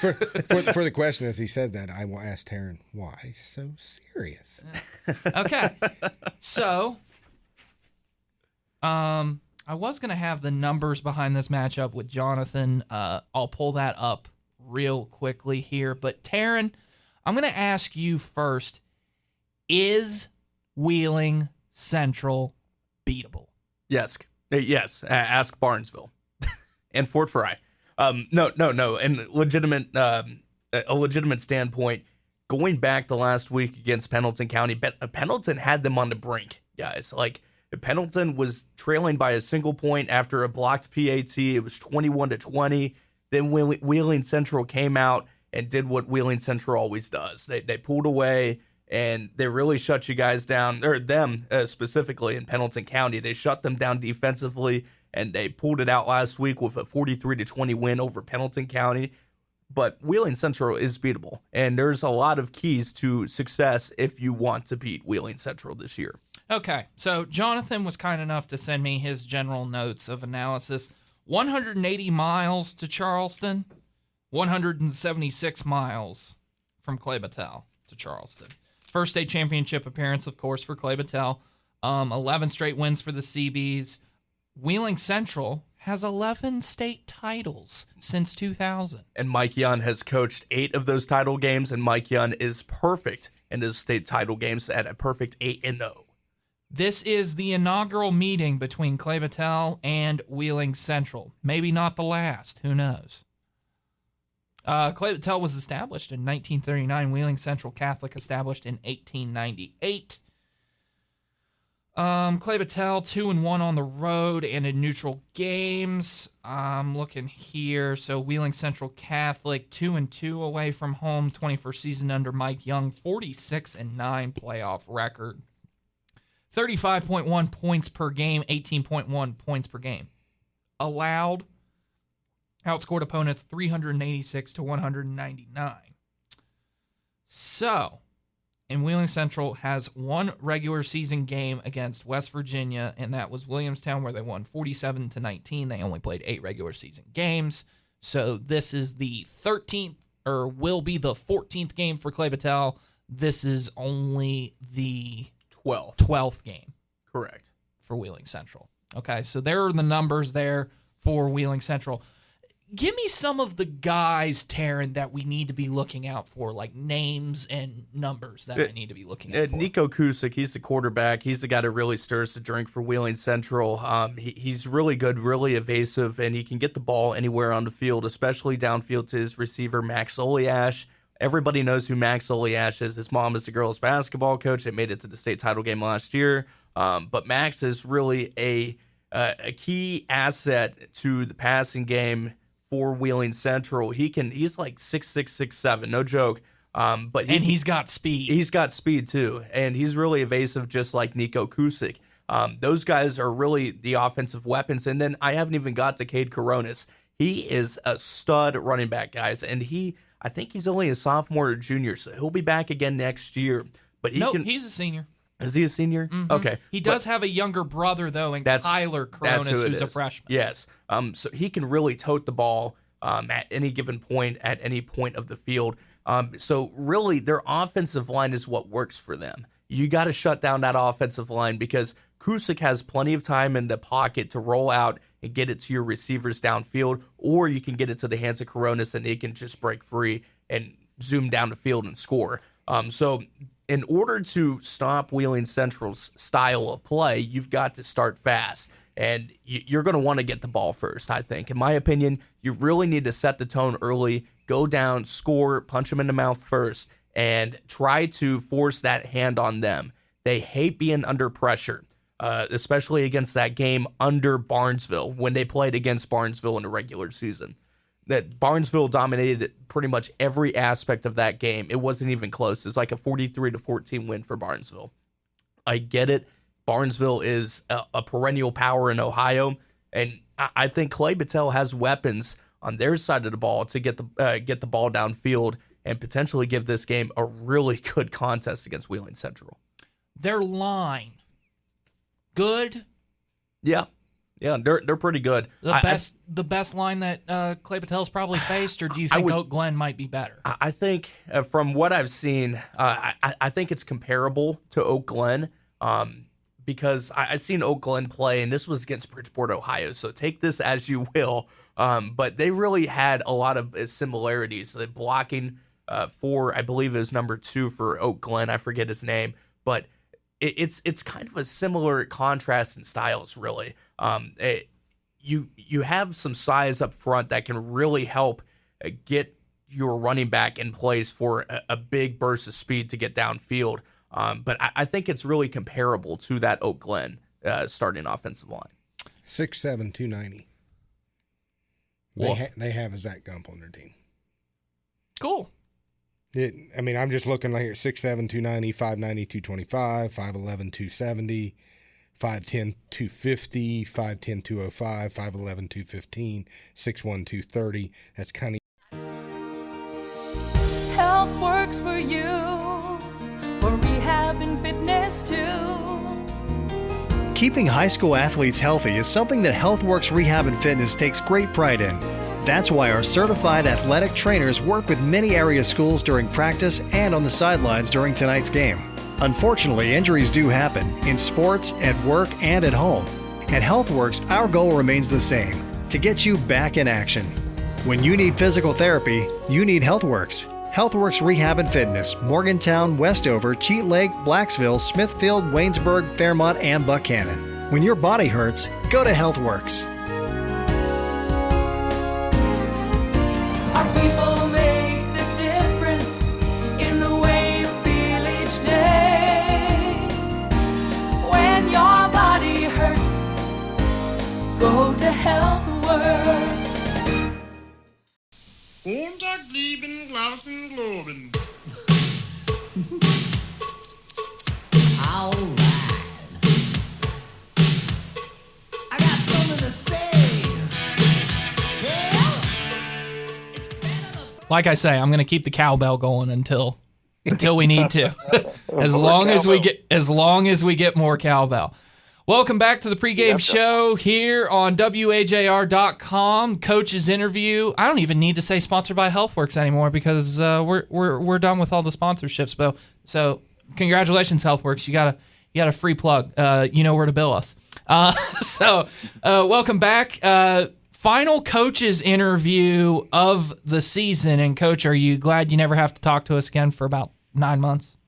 For the question, as he said that, I will ask Taryn, why so serious? Okay. So, I was going to have the numbers behind this matchup with Jonathan. I'll pull that up real quickly here. But, Taryn, I'm going to ask you first, is Wheeling Central beatable? Yes. Ask Barnesville and Fort Fry. No. And a legitimate standpoint, going back to last week against Pendleton County, Pendleton had them on the brink, guys. Like, Pendleton was trailing by a single point after a blocked PAT. It was 21-20. Then Wheeling Central came out and did what Wheeling Central always does. They pulled away, and they really shut you guys down, or them specifically in Pendleton County. They shut them down defensively, and they pulled it out last week with a 43-20 win over Pendleton County. But Wheeling Central is beatable, and there's a lot of keys to success if you want to beat Wheeling Central this year. Okay, so Jonathan was kind enough to send me his general notes of analysis. 180 miles to Charleston, 176 miles from Clay-Battelle to Charleston. First state championship appearance, of course, for Clay-Battelle. 11 straight wins for the CBs. Wheeling Central has 11 state titles since 2000. And Mike Young has coached 8 of those title games, and Mike Young is perfect in his state title games at a perfect 8-0. This is the inaugural meeting between Clay-Battelle and Wheeling Central. Maybe not the last. Who knows? Clay-Battelle was established in 1939. Wheeling Central Catholic established in 1898. Clay-Battelle 2-1 on the road and in neutral games. I'm looking here. So Wheeling Central Catholic 2-2 away from home. 21st season under Mike Young. 46-9 playoff record. 35.1 points per game, 18.1 points per game. Allowed, outscored opponents 386 to 199. So, and Wheeling Central has one regular season game against West Virginia, and that was Williamstown, where they won 47-19. They only played 8 regular season games. So this is the 13th, or will be the 14th game for Clay-Battelle. This is only the 12th game. Correct. For Wheeling Central. Okay, so there are the numbers there for Wheeling Central. Give me some of the guys, Taryn, that we need to be looking out for, like names and numbers that we need to be looking out for. Nico Kusick, he's the quarterback. He's the guy that really stirs the drink for Wheeling Central. He's really good, really evasive, and he can get the ball anywhere on the field, especially downfield to his receiver, Max Oliash. Everybody knows who Max Oliash is. His mom is the girls' basketball coach. They made it to the state title game last year. But Max is really a key asset to the passing game for Wheeling Central. He's like 6'6", 6'7", no joke. But he's got speed. He's got speed too, and he's really evasive, just like Nico Kusick. Those guys are really the offensive weapons. And then I haven't even got to Cade Coronis. He is a stud running back, guys, and I think he's only a sophomore or junior, so he'll be back again next year. But he's a senior. Is he a senior? Mm-hmm. Okay. He does have a younger brother, though, and Tyler Coronis, who's a freshman. Yes. So he can really tote the ball at any given point, at any point of the field. So really, their offensive line is what works for them. You got to shut down that offensive line because Kusick has plenty of time in the pocket to roll out and get it to your receivers downfield, or you can get it to the hands of Coronis and they can just break free and zoom down the field and score. So in order to stop Wheeling Central's style of play, you've got to start fast. And you're going to want to get the ball first, I think. In my opinion, you really need to set the tone early, go down, score, punch them in the mouth first, and try to force that hand on them. They hate being under pressure, especially against that game under Barnesville when they played against Barnesville in the regular season. That Barnesville dominated pretty much every aspect of that game. It wasn't even close. It's like a 43-14 win for Barnesville. I get it. Barnesville is a perennial power in Ohio, and I think Clay-Battelle has weapons on their side of the ball to get the ball downfield and potentially give this game a really good contest against Wheeling Central. Their line, good. Yeah, they're pretty good. The best line that Clay-Battelle's probably faced, or do you think Oak Glen might be better? I think from what I've seen, I think it's comparable to Oak Glen. because I seen Oak Glen play, and this was against Bridgeport, Ohio. So take this as you will. But they really had a lot of similarities. The blocking for, I believe it was number 2 for Oak Glen. I forget his name, but it's kind of a similar contrast in styles, really. You have some size up front that can really help get your running back in place for a big burst of speed to get downfield. But I think it's really comparable to that Oak Glen starting offensive line. 6'7", 290. They have a Zach Gump on their team. Cool. I'm just looking right here. 6'7", 290, 5'90", 225, 5'11", 270, 5'10", 250, 5'10", 205, 5'11", 215, 6'1", 230. That's kind of... Health works for you, for rehab and fitness too. Keeping high school athletes healthy is something that HealthWorks Rehab and Fitness takes great pride in. That's why our certified athletic trainers work with many area schools during practice and on the sidelines during tonight's game. Unfortunately, injuries do happen in sports, at work, and at home. At HealthWorks, our goal remains the same, to get you back in action. When you need physical therapy, you need HealthWorks. HealthWorks Rehab and Fitness, Morgantown, Westover, Cheat Lake, Blacksville, Smithfield, Waynesburg, Fairmont, and Buchanan. When your body hurts, go to HealthWorks. Our people make the difference in the way you feel each day. When your body hurts, go to HealthWorks. Montag, Lieben, Glauben, Globen. All right. I got something to say. Like I say, I'm going to keep the cowbell going until we need to. as long as we get more cowbell. Welcome back to the pregame show here on WAJR.com. Coach's interview. I don't even need to say sponsored by HealthWorks anymore because we're done with all the sponsorships. So congratulations, HealthWorks. You got a free plug. You know where to bill us. Welcome back. Final coach's interview of the season. And Coach, are you glad you never have to talk to us again for about 9 months?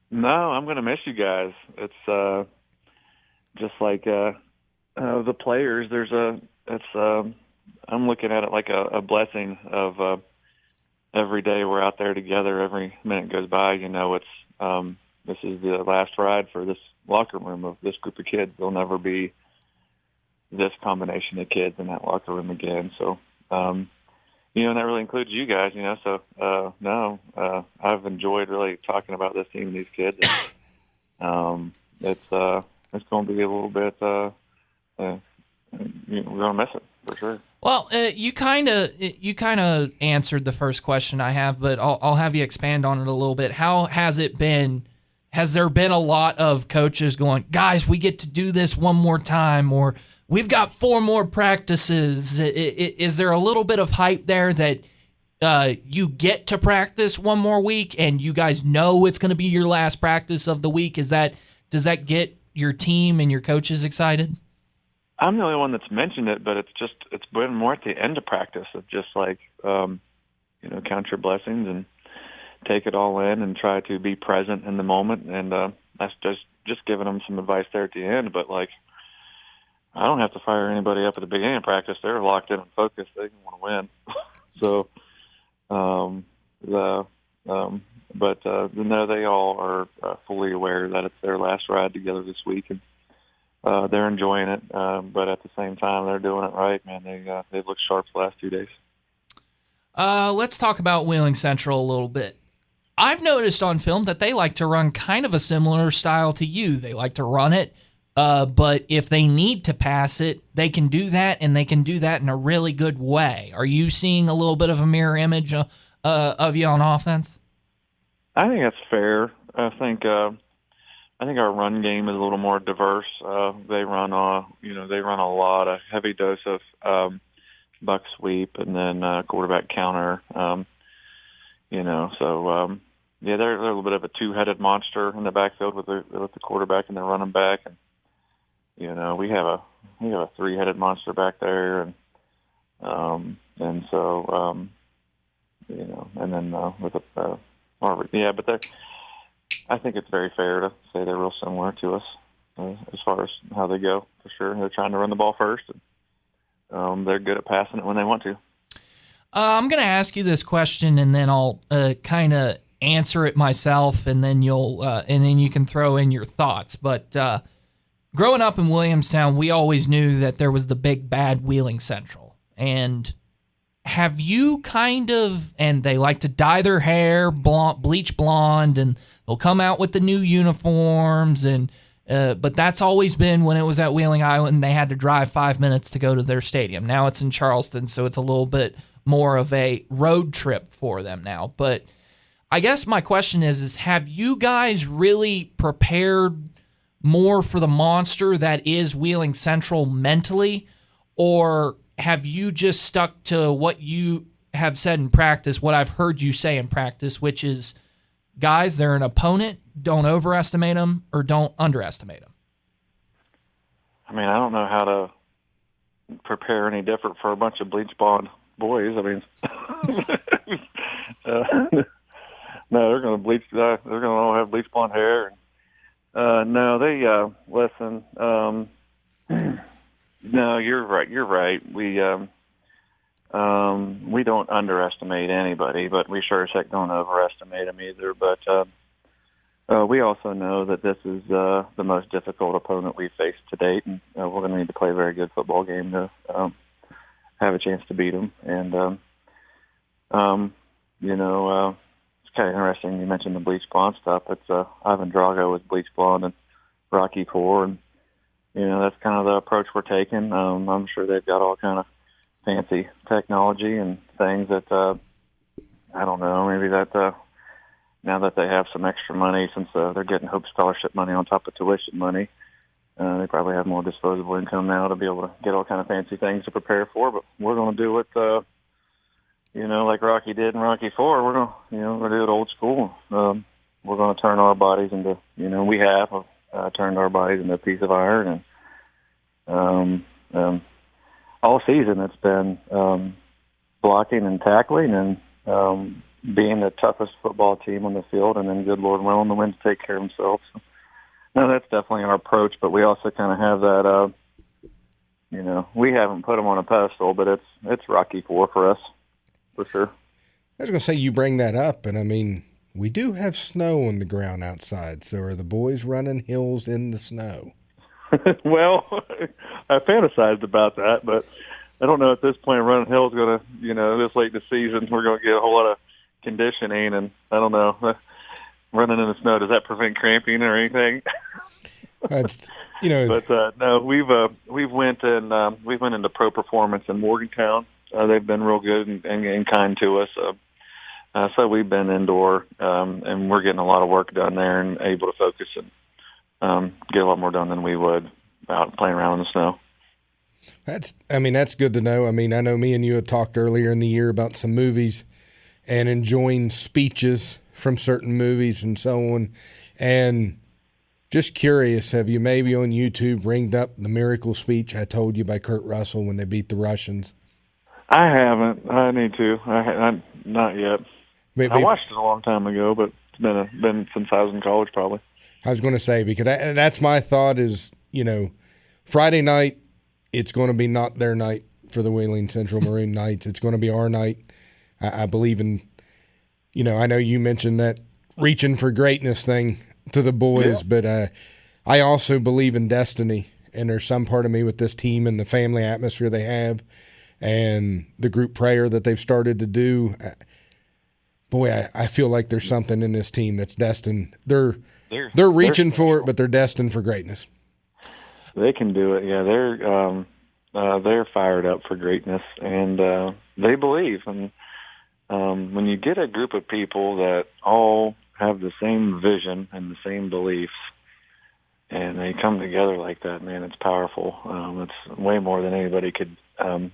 No, I'm going to miss you guys. It's just like the players. I'm looking at it like a blessing of every day we're out there together. Every minute goes by, it's this is the last ride for this locker room of this group of kids. There'll never be this combination of kids in that locker room again. So, and that really includes you guys, So, I've enjoyed really talking about this team and these kids. And, it's going to be a little bit, we're going to miss it for sure. Well, you kind of answered the first question I have, but I'll have you expand on it a little bit. How has it been? Has there been a lot of coaches going, guys, we get to do this one more time, or we've got 4 more practices? Is there a little bit of hype there that you get to practice one more week and you guys know it's going to be your last practice of the week? Does that get your team and your coaches excited? I'm the only one that's mentioned it, but it's been more at the end of practice of just like, count your blessings and take it all in and try to be present in the moment. And that's just giving them some advice there at the end. But like, I don't have to fire anybody up at the beginning of practice. They're locked in and focused. They want to win. But they all are fully aware that it's their last ride together this week, and they're enjoying it. But at the same time, they're doing it right, man. They've looked sharp the last 2 days. Let's talk about Wheeling Central a little bit. I've noticed on film that they like to run kind of a similar style to you. They like to run it, but if they need to pass it, they can do that, and they can do that in a really good way. Are you seeing a little bit of a mirror image of you on offense? I think that's fair. I think our run game is a little more diverse. They run a lot, a heavy dose of buck sweep and then quarterback counter. They're a little bit of a two-headed monster in the backfield with the quarterback and the running back. And we have a three-headed monster back there, and so and then with Marvin, but I think it's very fair to say they're real similar to us as far as how they go. For sure, they're trying to run the ball first, and they're good at passing it when they want to. I'm going to ask you this question, and then I'll kind of answer it myself, and then you can throw in your thoughts. But growing up in Williamstown, we always knew that there was the big bad Wheeling Central. And have you and they like to dye their hair bleach blonde, and they'll come out with the new uniforms, and but that's always been when it was at Wheeling Island, they had to drive 5 minutes to go to their stadium. Now it's in Charleston, so it's a little bit more of a road trip for them now. But I guess my question is have you guys really prepared more for the monster that is Wheeling Central mentally, or have you just stuck to what you have said in practice, what I've heard you say in practice, which is, guys, they're an opponent, don't overestimate them or don't underestimate them? I mean, I don't know how to prepare any different for a bunch of bleach blonde boys. I mean, no, they're going to bleach. They're going to all have bleach blonde hair. No, they listen. No, you're right. You're right. We don't underestimate anybody, but we sure as heck don't overestimate them either. But we also know that this is the most difficult opponent we've faced to date, and we're going to need to play a very good football game to have a chance to beat them. And it's kind of interesting. You mentioned the bleach blonde stuff. It's Ivan Drago with bleach blonde and Rocky IV, and that's kind of the approach we're taking. I'm sure they've got all kind of fancy technology and things that I don't know. Maybe that now that they have some extra money, since they're getting Hope Scholarship money on top of tuition money, they probably have more disposable income now to be able to get all kind of fancy things to prepare for. But we're going to do what like Rocky did in Rocky IV. We're going to do it old school. We're going to turn our bodies into we have turned our bodies into a piece of iron, and all season it's been blocking and tackling and being the toughest football team on the field, and then good Lord willing, the wins take care of themselves. So, no, that's definitely our approach, but we also kind of have that, we haven't put them on a pedestal, but it's Rocky IV for us, for sure. I was going to say, you bring that up, and I mean, we do have snow on the ground outside, so are the boys running hills in the snow? Well, I fantasized about that, but I don't know at this point running hills going to, this late in the season, we're going to get a whole lot of conditioning, and I don't know, running in the snow, does that prevent cramping or anything? That's, But no, we've went into Pro Performance in Morgantown. They've been real good and kind to us. So we've been indoor, and we're getting a lot of work done there and able to focus and get a lot more done than we would out playing around in the snow. That's good to know. I mean, I know me and you had talked earlier in the year about some movies and enjoying speeches from certain movies and so on. And just curious, have you maybe on YouTube ringed up the miracle speech I told you by Kurt Russell when they beat the Russians? I haven't. I need to. I not yet. Maybe, I watched it a long time ago, but it's been since I was in college, probably. I was going to say, because that's my thought is, Friday night, it's going to be not their night for the Wheeling Central Maroon Knights. It's going to be our night. I believe in, I know you mentioned that reaching for greatness thing to the boys, but I also believe in destiny. And there's some part of me with this team and the family atmosphere they have and the group prayer that they've started to do. Boy, I feel like there's something in this team that's destined. They're reaching for it, but they're destined for greatness. They can do it. Yeah, they're fired up for greatness, and they believe. And when you get a group of people that all have the same vision and the same beliefs, and they come together like that, man, it's powerful. It's way more than anybody could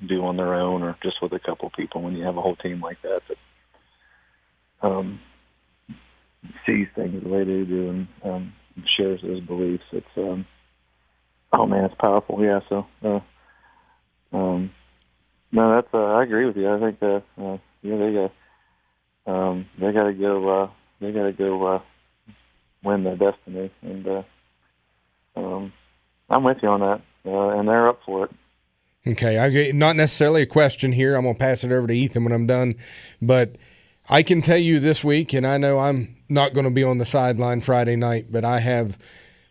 do on their own or just with a couple people. When you have a whole team like that sees things the way they do and shares those beliefs, it's Oh man, it's powerful. Yeah. So, no, that's I agree with you. I think they got to go. They got to go win their destiny, and I'm with you on that. And they're up for it. Okay, not necessarily a question here. I'm going to pass it over to Ethan when I'm done. But I can tell you this week, and I know I'm not going to be on the sideline Friday night, but I have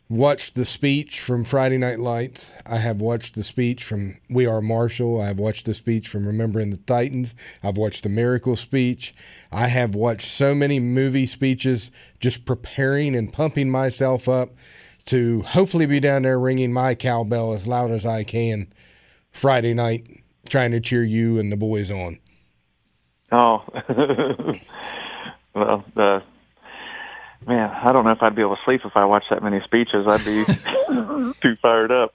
watched the speech from Friday Night Lights. I have watched the speech from We Are Marshall. I have watched the speech from Remembering the Titans. I've watched the Miracle speech. I have watched so many movie speeches just preparing and pumping myself up to hopefully be down there ringing my cowbell as loud as I can Friday night, trying to cheer you and the boys on. Oh, well, man, I don't know if I'd be able to sleep if I watched that many speeches. I'd be too fired up.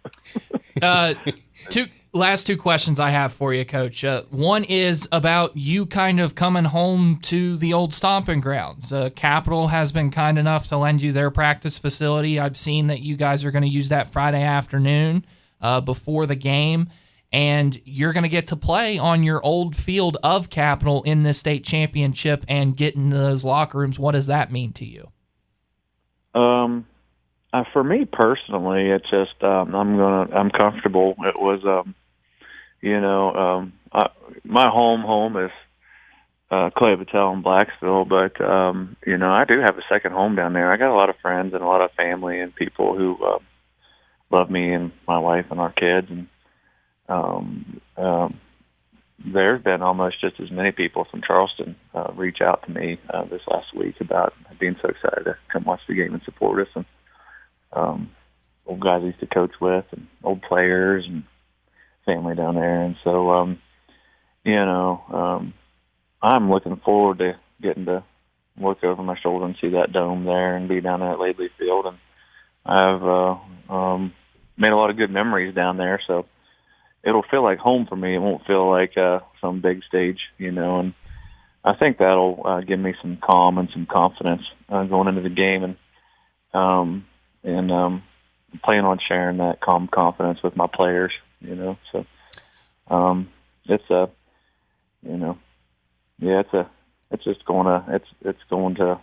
Last two questions I have for you, Coach. One is about you kind of coming home to the old stomping grounds. Capital has been kind enough to lend you their practice facility. I've seen that you guys are going to use that Friday afternoon before the game, and you're going to get to play on your old field of Capital in this state championship and get into those locker rooms. What does that mean to you? For me personally, it's just I'm comfortable. It was my home is Clay-Battelle in Blacksville, but I do have a second home down there. I got a lot of friends and a lot of family and people who love me and my wife and our kids, and there's been almost just as many people from Charleston reach out to me this last week about being so excited to come watch the game and support us, and old guys I used to coach with and old players and family down there. And so, I'm looking forward to getting to look over my shoulder and see that dome there and be down there at Laidley Field. And I've made a lot of good memories down there, so it'll feel like home for me. It won't feel like some big stage, and I think that'll give me some calm and some confidence going into the game, and plan on sharing that calm confidence with my players, So it's going to,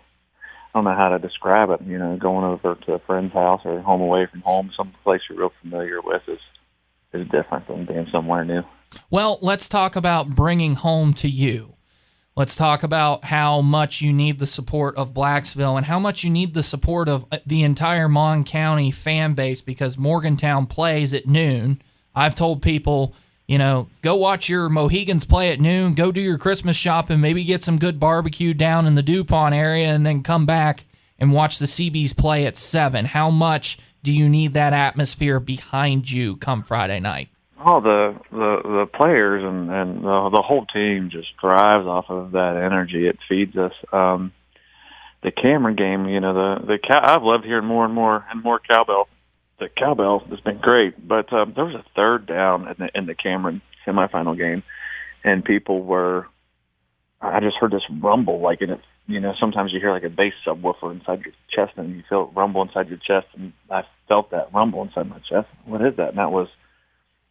I don't know how to describe it. Going over to a friend's house or home away from home, some place you're real familiar with is different than being somewhere new. Well, let's talk about bringing home to you. Let's talk about how much you need the support of Blacksville and how much you need the support of the entire Mon County fan base, because Morgantown plays at noon. I've told people, go watch your Mohegans play at noon, go do your Christmas shopping, maybe get some good barbecue down in the DuPont area, and then come back and watch the Seabees play at 7. How much do you need that atmosphere behind you come Friday night? Oh, the players and the whole team just thrives off of that energy. It feeds us. The Cameron game, I've loved hearing more and more cowbell. The cowbell has been great, but there was a third down in the Cameron semifinal game, and people were. I just heard this rumble, like in it. Sometimes you hear like a bass subwoofer inside your chest, and you feel it rumble inside your chest, and I felt that rumble inside my chest. What is that? And that was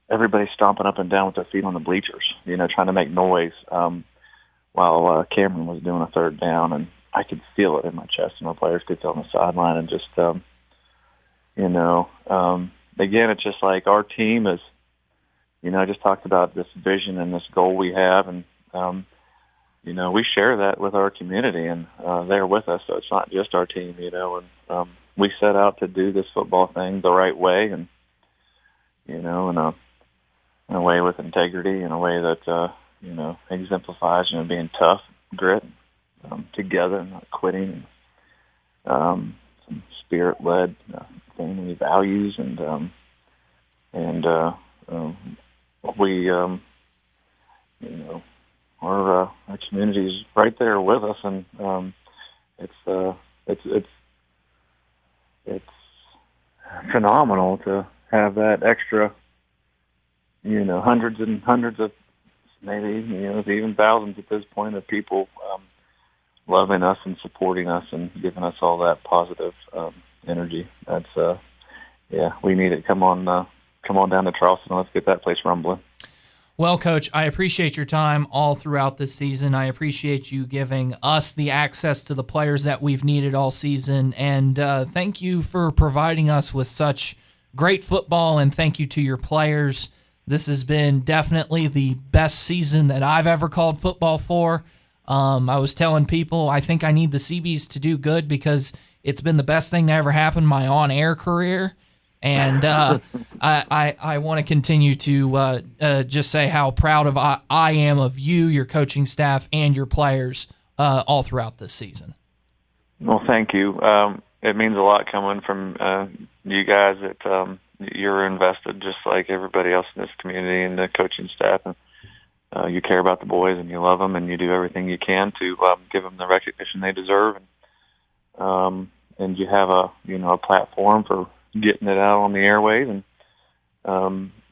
everybody stomping up and down with their feet on the bleachers, trying to make noise while Cameron was doing a third down, and I could feel it in my chest, and my players could feel it on the sideline, and just, again, it's just like our team is, I just talked about this vision and this goal we have, and, we share that with our community, and they're with us, so it's not just our team, and we set out to do this football thing the right way, and, in a way with integrity, in a way that, exemplifies, being tough, grit, together, not quitting, some spirit-led family values, and we, our community is right there with us, and it's phenomenal to have that extra, hundreds and hundreds of, maybe, even thousands at this point of people loving us and supporting us and giving us all that positive energy. That's yeah, we need it. Come on down to Charleston. Let's get that place rumbling. Well, Coach, I appreciate your time all throughout this season. I appreciate you giving us the access to the players that we've needed all season. And thank you for providing us with such great football, and thank you to your players. This has been definitely the best season that I've ever called football for. I was telling people I think I need the Seabees to do good because it's been the best thing to ever happen in my on-air career. And I want to continue to just say how proud of I am of you, your coaching staff, and your players all throughout this season. Well, thank you. It means a lot coming from you guys that you're invested just like everybody else in this community and the coaching staff. And you care about the boys and you love them and you do everything you can to give them the recognition they deserve. And you have a platform for getting it out on the airways, and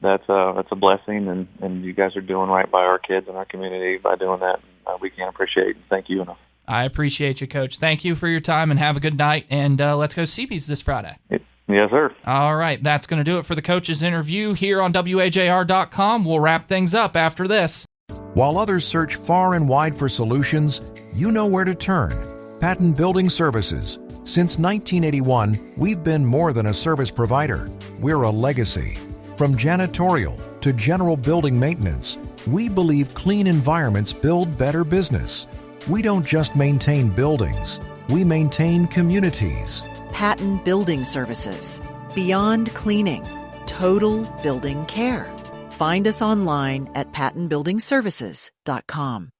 that's a blessing. And you guys are doing right by our kids and our community by doing that. We can't appreciate and thank you enough. I appreciate you, Coach. Thank you for your time, and have a good night. And let's go Seabees this Friday. Yes, sir. All right, that's going to do it for the coach's interview here on WAJR.com. We'll wrap things up after this. While others search far and wide for solutions, you know where to turn. Patton Building Services. Since 1981, we've been more than a service provider. We're a legacy. From janitorial to general building maintenance, we believe clean environments build better business. We don't just maintain buildings, we maintain communities. Patton Building Services. Beyond cleaning, total building care. Find us online at pattonbuildingservices.com.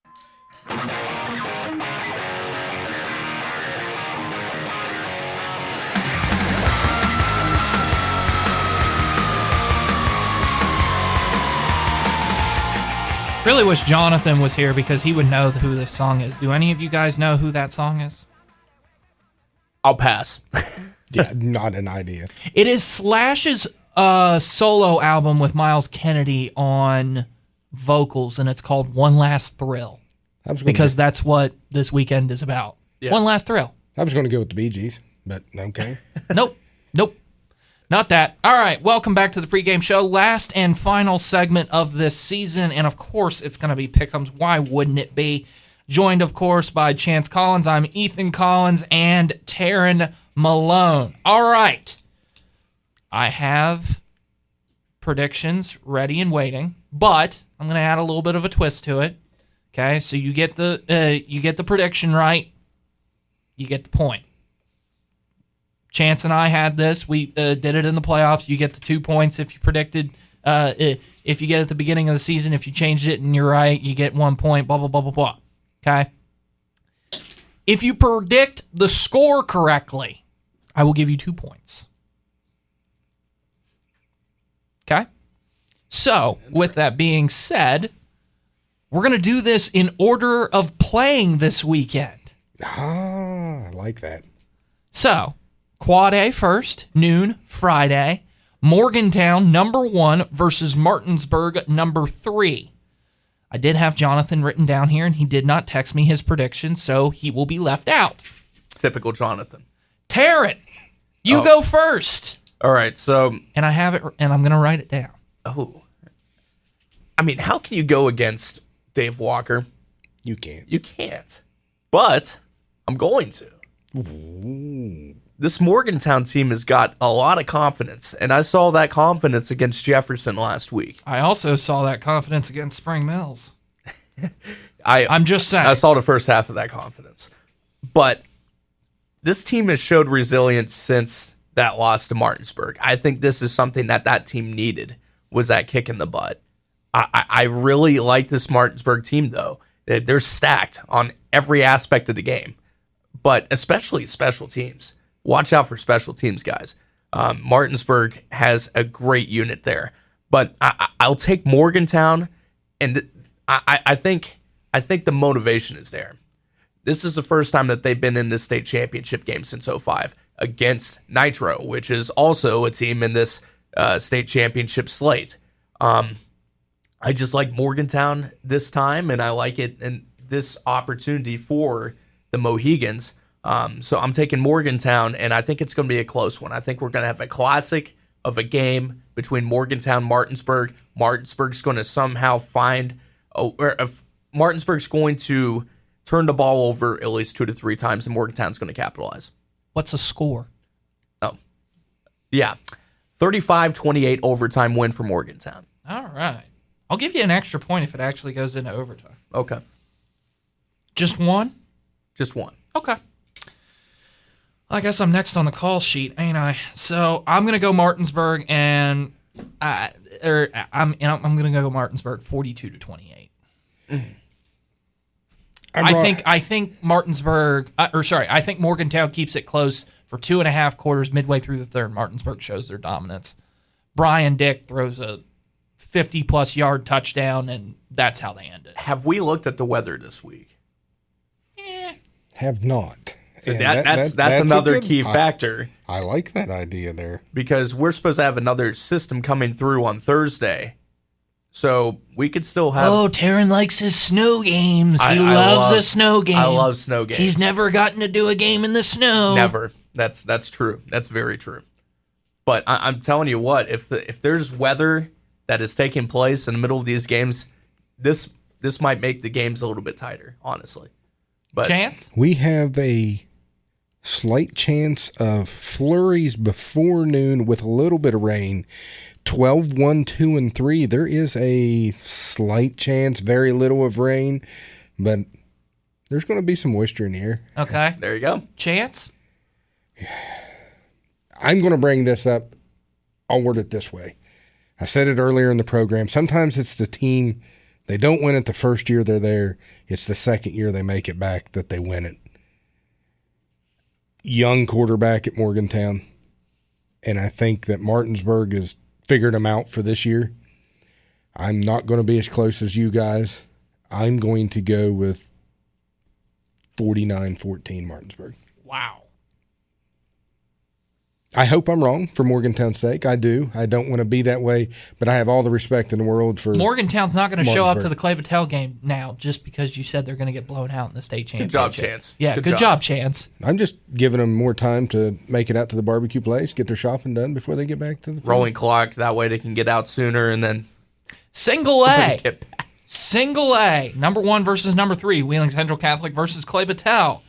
Really wish Jonathan was here because he would know who this song is. Do any of you guys know who that song is? I'll pass. Yeah, not an idea. It is Slash's solo album with Miles Kennedy on vocals, and it's called One Last Thrill. Because that's what this weekend is about. Yes. One last thrill. I was going to go with the Bee Gees, but okay. Nope. Not that. All right, welcome back to the pregame show. Last and final segment of this season, and of course it's going to be Pick'ems. Why wouldn't it be? Joined, of course, by Chance Collins. I'm Ethan Collins and Taryn Malone. All right. I have predictions ready and waiting, but I'm going to add a little bit of a twist to it. Okay, so you get the prediction right, you get the point. Chance and I had this. We did it in the playoffs. You get the 2 points if you predicted. If you get at the beginning of the season, if you changed it and you're right, you get 1 point, blah, blah, blah, blah, blah. Okay? If you predict the score correctly, I will give you 2 points. Okay? So, with that being said, we're going to do this in order of playing this weekend. Ah, I like that. So, Quad A first, noon, Friday. Morgantown, number 1, versus Martinsburg, number 3. I did have Jonathan written down here, and he did not text me his prediction, so he will be left out. Typical Jonathan. Taryn, you go first. All right, so... And I have it, and I'm going to write it down. Oh. I mean, how can you go against Dave Walker? You can't. You can't. But I'm going to. Ooh. This Morgantown team has got a lot of confidence, and I saw that confidence against Jefferson last week. I also saw that confidence against Spring Mills. I'm just saying. I saw the first half of that confidence. But this team has showed resilience since that loss to Martinsburg. I think this is something that team needed, was that kick in the butt. I really like this Martinsburg team, though. They're stacked on every aspect of the game, but especially special teams. Watch out for special teams, guys. Martinsburg has a great unit there, but I'll take Morgantown, and I think the motivation is there. This is the first time that they've been in this state championship game since 2005 against Nitro, which is also a team in this state championship slate. I just like Morgantown this time, and I like it and this opportunity for the Mohegans. So I'm taking Morgantown, and I think it's going to be a close one. I think we're going to have a classic of a game between Morgantown and Martinsburg. Martinsburg's going to somehow Martinsburg's going to turn the ball over at least 2 to 3 times, and Morgantown's going to capitalize. What's the score? Oh, yeah. 35-28 overtime win for Morgantown. All right. I'll give you an extra point if it actually goes into overtime. Okay. Just one? Just one. Okay. I guess I'm next on the call sheet, ain't I? So I'm gonna go Martinsburg, and I'm gonna go Martinsburg 42-28. I think Martinsburg, I think Morgantown keeps it close for 2.5 quarters. Midway through the third, Martinsburg shows their dominance. Brian Dick throws a 50-plus yard touchdown, and that's how they end it. Have we looked at the weather this week? Have not. So that's another key factor. I like that idea there. Because we're supposed to have another system coming through on Thursday. So we could still have... Oh, Taryn likes his snow games. He loves a snow game. I love snow games. He's never gotten to do a game in the snow. Never. That's true. That's very true. But I'm telling you what, if there's weather that is taking place in the middle of these games, this might make the games a little bit tighter, honestly. But chance? We have a slight chance of flurries before noon with a little bit of rain. 12, 1, 2, and 3. There is a slight chance, very little of rain, but there's going to be some moisture in the air. Okay. There you go. Chance? I'm going to bring this up. I'll word it this way. I said it earlier in the program. Sometimes it's the team. They don't win it the first year they're there. It's the second year they make it back that they win it. Young quarterback at Morgantown. And I think that Martinsburg has figured them out for this year. I'm not going to be as close as you guys. I'm going to go with 49-14 Martinsburg. Wow. I hope I'm wrong for Morgantown's sake. I do. I don't want to be that way, but I have all the respect in the world for Morgantown's not going to show up to the Clay-Battelle game now just because you said they're going to get blown out in the state championship. Good job, Chance. Yeah, good job, Chance. I'm just giving them more time to make it out to the barbecue place, get their shopping done before they get back to the field. Rolling clock, that way they can get out sooner and then Single A. Single A. Number 1 versus number 3. Wheeling Central Catholic versus Clay-Battelle.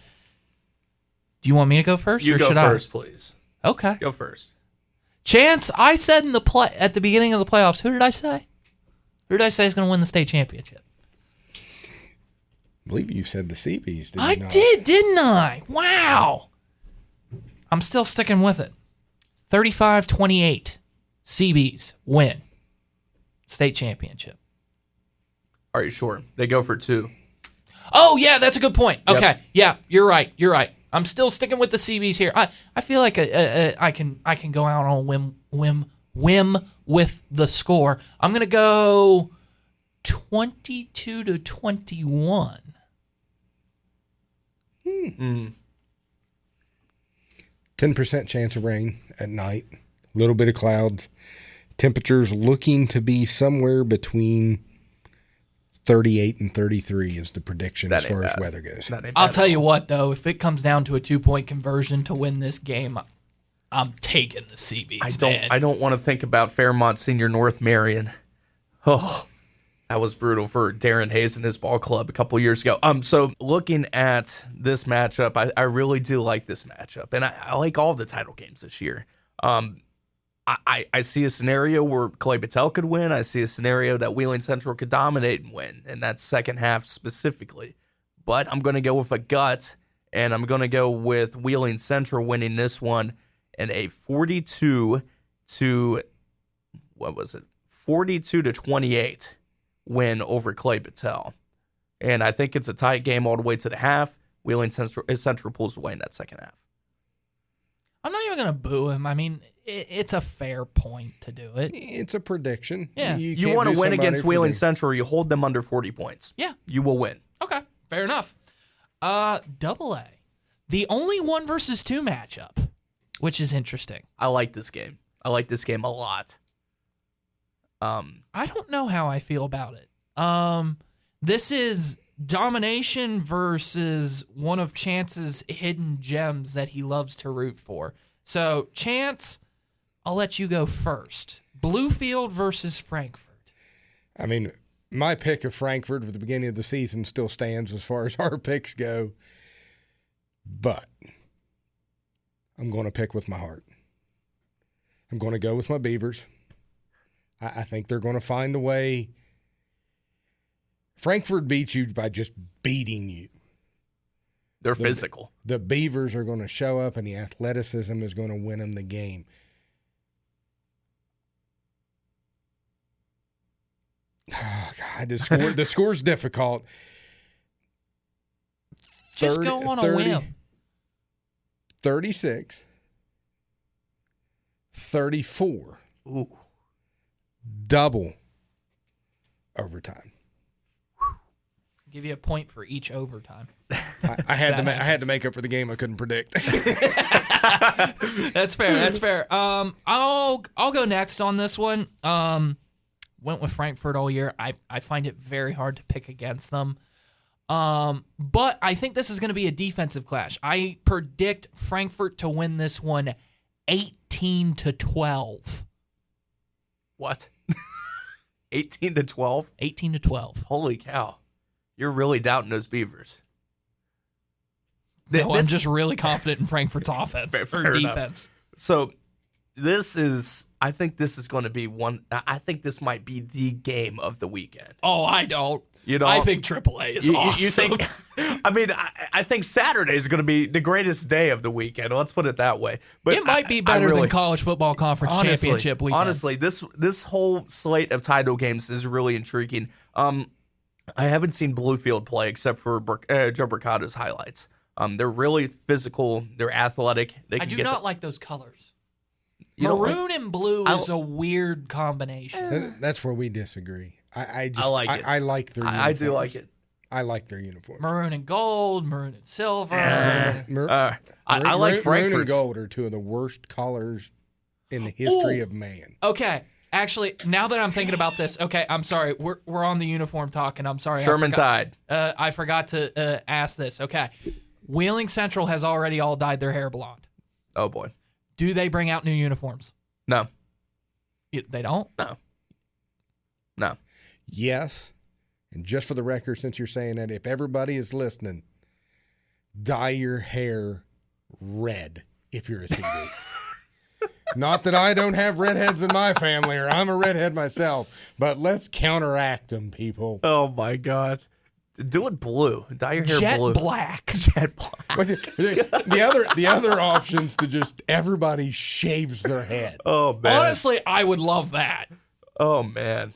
Do you want me to go first? You or go should first, please. Okay. Go first. Chance, I said at the beginning of the playoffs, who did I say? Who did I say is going to win the state championship? I believe you said the Seabees, did you I not? did, didn't I? Wow. I'm still sticking with it. 35-28. Seabees win state championship. Are you sure? They go for 2. Oh, yeah, that's a good point. Yep. Okay. Yeah, you're right. I'm still sticking with the CBs here. I feel like I can go out on a whim with the score. I'm gonna go 22-21. 10% chance of rain at night. A little bit of clouds. Temperatures looking to be somewhere between 38 and 33 is the prediction as far as weather goes. I'll tell you what, though, if it comes down to a 2-point conversion to win this game, I'm taking the CBs. I don't want to think about Fairmont Senior North Marion. Oh, that was brutal for Darren Hayes and his ball club a couple years ago. So looking at this matchup, I really do like this matchup, and I like all the title games this year. I see a scenario where Clay-Battelle could win. I see a scenario that Wheeling Central could dominate and win, and that's second half specifically. But I'm going to go with a gut, and I'm going to go with Wheeling Central winning this one in a 42-28 win over Clay-Battelle. And I think it's a tight game all the way to the half. Wheeling Central pulls away in that second half. I'm not even going to boo him. I mean, it's a fair point to do it. It's a prediction. Yeah. You want to win against Wheeling Central, you hold them under 40 points. Yeah. You will win. Okay, fair enough. Double A. The only 1 versus 2 matchup, which is interesting. I like this game. I like this game a lot. I don't know how I feel about it. This is domination versus one of Chance's hidden gems that he loves to root for. So, Chance, I'll let you go first. Bluefield versus Frankfurt. I mean, my pick of Frankfurt at the beginning of the season still stands as far as our picks go, but I'm going to pick with my heart. I'm going to go with my Beavers. I think they're going to find a way. Frankfurt beats you by just beating you. They're physical. The Beavers are going to show up, and the athleticism is going to win them the game. Oh, God, the score's difficult. Just go on a whim. 36, 34. Ooh. Double overtime. Give you a point for each overtime. I had to make up for the game I couldn't predict. That's fair. I'll go next on this one. Went with Frankfurt all year. I find it very hard to pick against them. But I think this is going to be a defensive clash. I predict Frankfurt to win this one 18-12. What? 18-12? 18-12. Holy cow. You're really doubting those Beavers. No, I'm just really confident in Frankfurt's offense or defense. So I think this is going to be I think this might be the game of the weekend. Oh, I don't. You know, I think AAA is awesome. You think? I think Saturday is going to be the greatest day of the weekend. Let's put it that way. But it might be better than College Football Conference Championship weekend. Honestly, this whole slate of title games is really intriguing. I haven't seen Bluefield play except for Joe Bricato's highlights. They're really physical. They're athletic. I do not like those colors. Maroon and blue is a weird combination. That's where we disagree. I like it. I like their uniforms. I do like it. I like their uniforms. Maroon and gold, maroon and silver. I like Frankfurt's. Maroon and gold are two of the worst colors in the history of man. Okay. Actually, now that I'm thinking about this, okay, I'm sorry. We're on the uniform talk, and I'm sorry. Sherman Tide. I forgot to ask this. Okay. Wheeling Central has already all dyed their hair blonde. Oh, boy. Do they bring out new uniforms? No. They don't? No. Yes. And just for the record, since you're saying that, if everybody is listening, dye your hair red if you're a CD. Not that I don't have redheads in my family or I'm a redhead myself, but let's counteract them, people. Oh, my God. Do it blue. Dye your hair blue. Jet black. The other option's to just everybody shaves their head. Oh, man. Honestly, I would love that. Oh, man.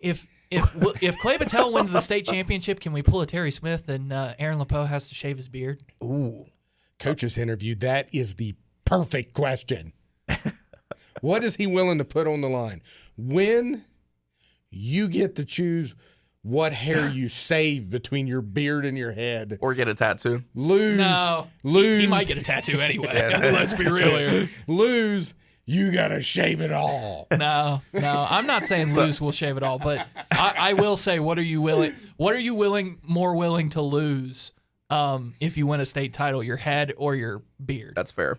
If Clay-Battelle wins the state championship, can we pull a Terry Smith and Aaron LePeau has to shave his beard? Ooh. Coach's interview, that is the perfect question. What is he willing to put on the line? When you get to choose what hair you save between your beard and your head. Or get a tattoo. Lose. He might get a tattoo anyway. Let's be real here. Lose. You got to shave it all. No. I'm not saying lose will shave it all, but I will say, what are you more willing to lose if you win a state title, your head or your beard? That's fair.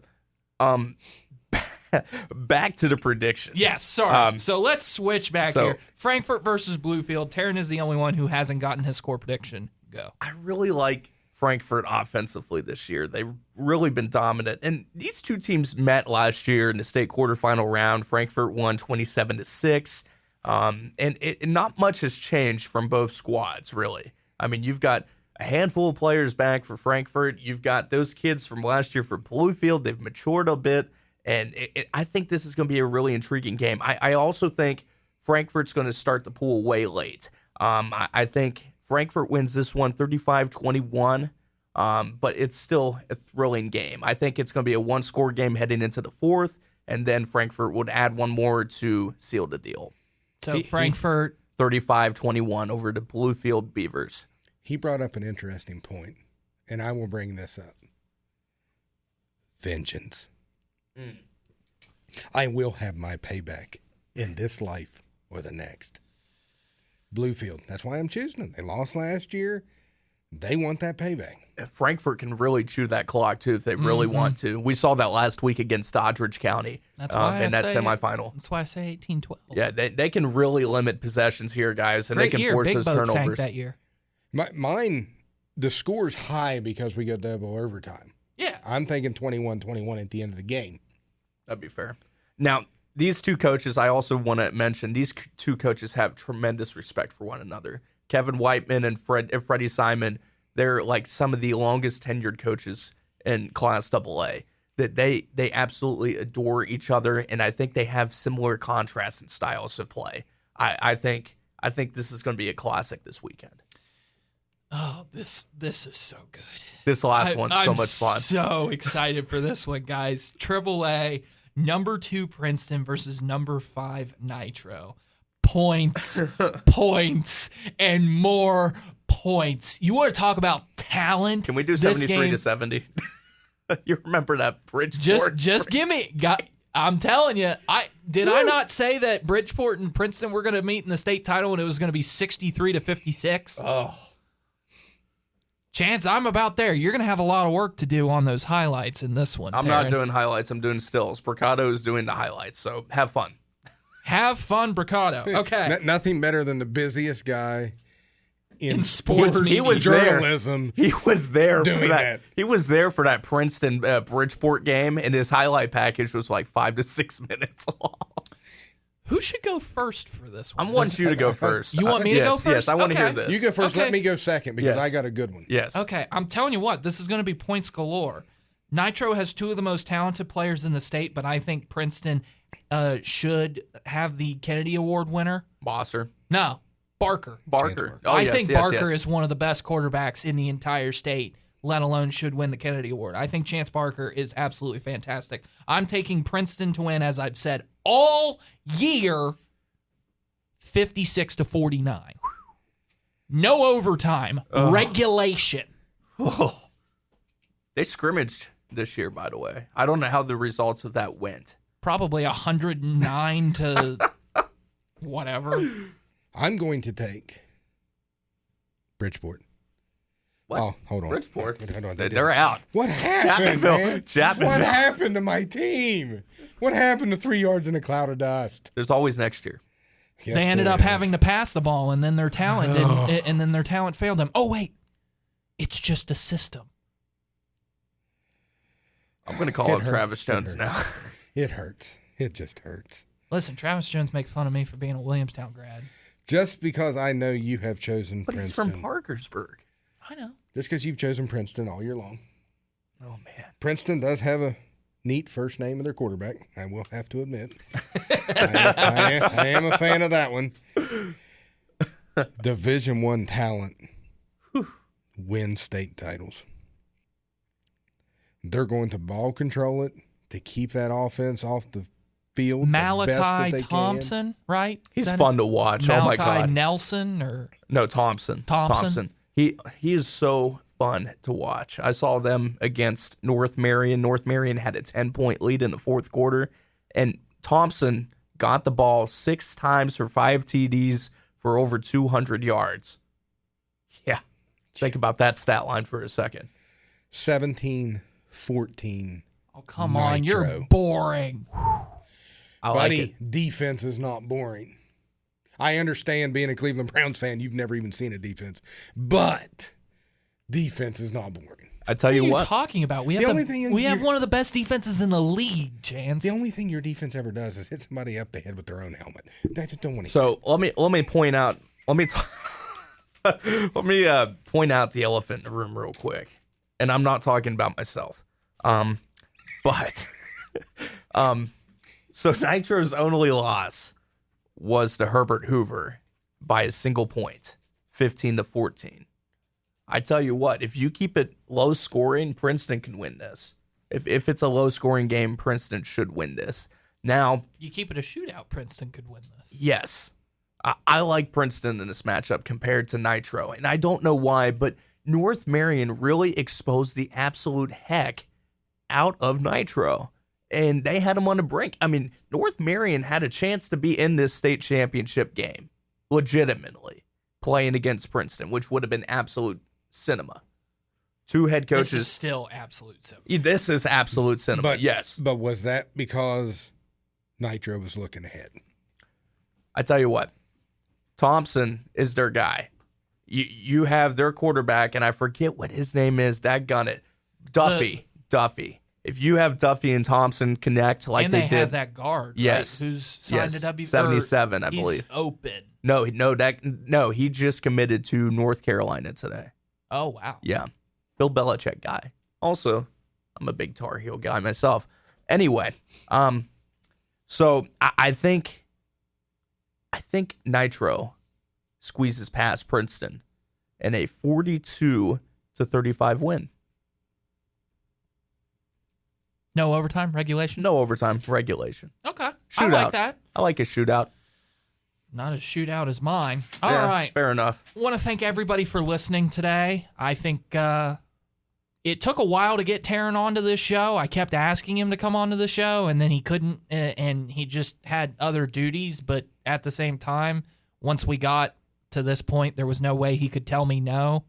Back to the prediction. Yes, sorry. So let's switch back here. Frankfurt versus Bluefield. Taryn is the only one who hasn't gotten his score prediction. Go. I really like Frankfurt offensively this year. They've really been dominant. And these two teams met last year in the state quarterfinal round. Frankfurt won 27-6. And not much has changed from both squads, really. I mean, you've got a handful of players back for Frankfurt. You've got those kids from last year for Bluefield. They've matured a bit. And I think this is going to be a really intriguing game. I also think Frankfurt's going to start the pool way late. I think Frankfurt wins this one 35-21, but it's still a thrilling game. I think it's going to be a one-score game heading into the fourth, and then Frankfurt would add one more to seal the deal. So Frankfurt 35-21 over the Bluefield Beavers. He brought up an interesting point, and I will bring this up. Vengeance. I will have my payback in this life or the next. Bluefield. That's why I'm choosing them. They lost last year. They want that payback. Frankfurt can really chew that clock too if they really want to. We saw that last week against Doddridge County in that semifinal. That's why I say 18-12. Yeah, they can really limit possessions here, guys, and Great they can year. force Big those Boat sank turnovers. that year. Mine, the score's high because we go double overtime. Yeah. I'm thinking 21-21 at the end of the game. That'd be fair. Now, these two coaches, I also want to mention, these two coaches have tremendous respect for one another. Kevin Whiteman and Freddie Simon, they're like some of the longest tenured coaches in Class AA. That they absolutely adore each other, and I think they have similar contrasts and styles of play. I think this is going to be a classic this weekend. Oh, this is so good. This last one's so much fun. I'm so excited for this one, guys. AAA, number 2 Princeton versus number 5 Nitro. Points, points, and more points. You want to talk about talent? Can we do 73 to 70? You remember that Bridgeport? Just give me. I'm telling you, I not say that Bridgeport and Princeton were going to meet in the state title and it was going to be 63 to 56? Oh. Chance, I'm about there. You're going to have a lot of work to do on those highlights in this one. I'm not doing highlights. I'm doing stills. Bricado is doing the highlights, so have fun. Have fun, Bricado. Okay. Nothing better than the busiest guy in sports he was journalism. He was there doing for that. He was there for that Princeton Bridgeport game, and his highlight package was like 5 to 6 minutes long. Who should go first for this one? I want you to go first. You want me to go first? Yes, I want to Okay. hear this. You go first. Okay. Let me go second because I got a good one. Yes. Okay, I'm telling you what, this is going to be points galore. Nitro has 2 of the most talented players in the state, but I think Princeton should have the Kennedy Award winner. Bosser. No, Barker. Barker. I think Barker is one of the best quarterbacks in the entire state, let alone should win the Kennedy Award. I think Chance Barker is absolutely fantastic. I'm taking Princeton to win, as I've said, all year, 56 to 49. No overtime. Regulation. Oh. They scrimmaged this year, by the way. I don't know how the results of that went. Probably 109 to whatever. I'm going to take Bridgeport. What? Oh, hold on. Bridgeport? Hold on. They're out. What happened, man? Chapmanville. What happened to my team? What happened to 3 yards in a cloud of dust? There's always next year. Yes, They ended there up is. having to pass the ball, and then their talent didn't, and then their talent failed them. Oh wait, it's just a system. I'm going to call up Travis Jones now. It hurts. It just hurts. Listen, Travis Jones makes fun of me for being a Williamstown grad. Just because I know you have chosen But he's Princeton. from Parkersburg. I know. Just because you've chosen Princeton all year long. Oh, man. Princeton does have a neat first name of their quarterback, I will have to admit. I am a fan of that one. Division I talent win state titles. They're going to ball control it to keep that offense off the field. the best that Malachi they Thompson, right? He's Is that fun it? to watch. Malachi Oh, my God. Nelson or No, Thompson. Thompson? He is so fun to watch. I saw them against North Marion. North Marion had a 10-point lead in the fourth quarter, and Thompson got the ball 6 times for 5 TDs for over 200 yards. Yeah. Think about that stat line for a second. 17-14. oh come on, you're Nitro. boring. I Buddy, like it. defense is not boring. I understand being a Cleveland Browns fan, you've never even seen a defense. But defense is not boring. I tell What you are you what. talking about? We The have only thing we have you're- one of the best defenses in the league, Chance. The only thing your defense ever does is hit somebody up the head with their own helmet. I just don't want to. So let me point out. Let me point out the elephant in the room real quick, and I'm not talking about myself. But so Nitro's only loss was to Herbert Hoover by a single point, 15-14. I tell you what, if you keep it low scoring, Princeton can win this. If it's a low scoring game, Princeton should win this. Now, You keep it a shootout, Princeton could win this. yes, I like Princeton in this matchup compared to Nitro, and I don't know why, but North Marion really exposed the absolute heck out of Nitro, and they had them on the brink. I mean, North Marion had a chance to be in this state championship game, legitimately, playing against Princeton, which would have been absolute cinema. Two head coaches. This is still absolute cinema. This is absolute cinema, yes. But was that because Nitro was looking ahead? I tell you what, Thompson is their guy. You have their quarterback, and I forget what his name is. Daggone it. Duffy. If you have Duffy and Thompson connect like they did. And they have that guard, yes, right? Who's signed to W. 77, I believe. He's open. No, he just committed to North Carolina today. Oh, wow. Yeah. Bill Belichick guy. Also, I'm a big Tar Heel guy myself. Anyway, so I think Nitro squeezes past Princeton in a 42-35 win. No overtime regulation? No overtime regulation. Okay. Shootout. I like that. I like a shootout. Not as shootout as mine. All Yeah, right. Fair enough. I want to thank everybody for listening today. I think it took a while to get Taryn onto this show. I kept asking him to come onto the show, and then he couldn't, and he just had other duties. But at the same time, once we got to this point, there was no way he could tell me no.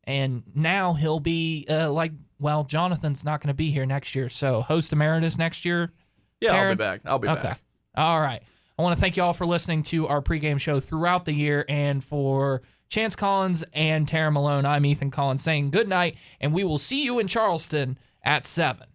And now he'll be Jonathan's not going to be here next year. So host emeritus next year. Yeah, Taryn? I'll be back. Okay. All right. I want to thank you all for listening to our pregame show throughout the year. And for Chance Collins and Tara Malone, I'm Ethan Collins saying good night, and we will see you in Charleston at 7.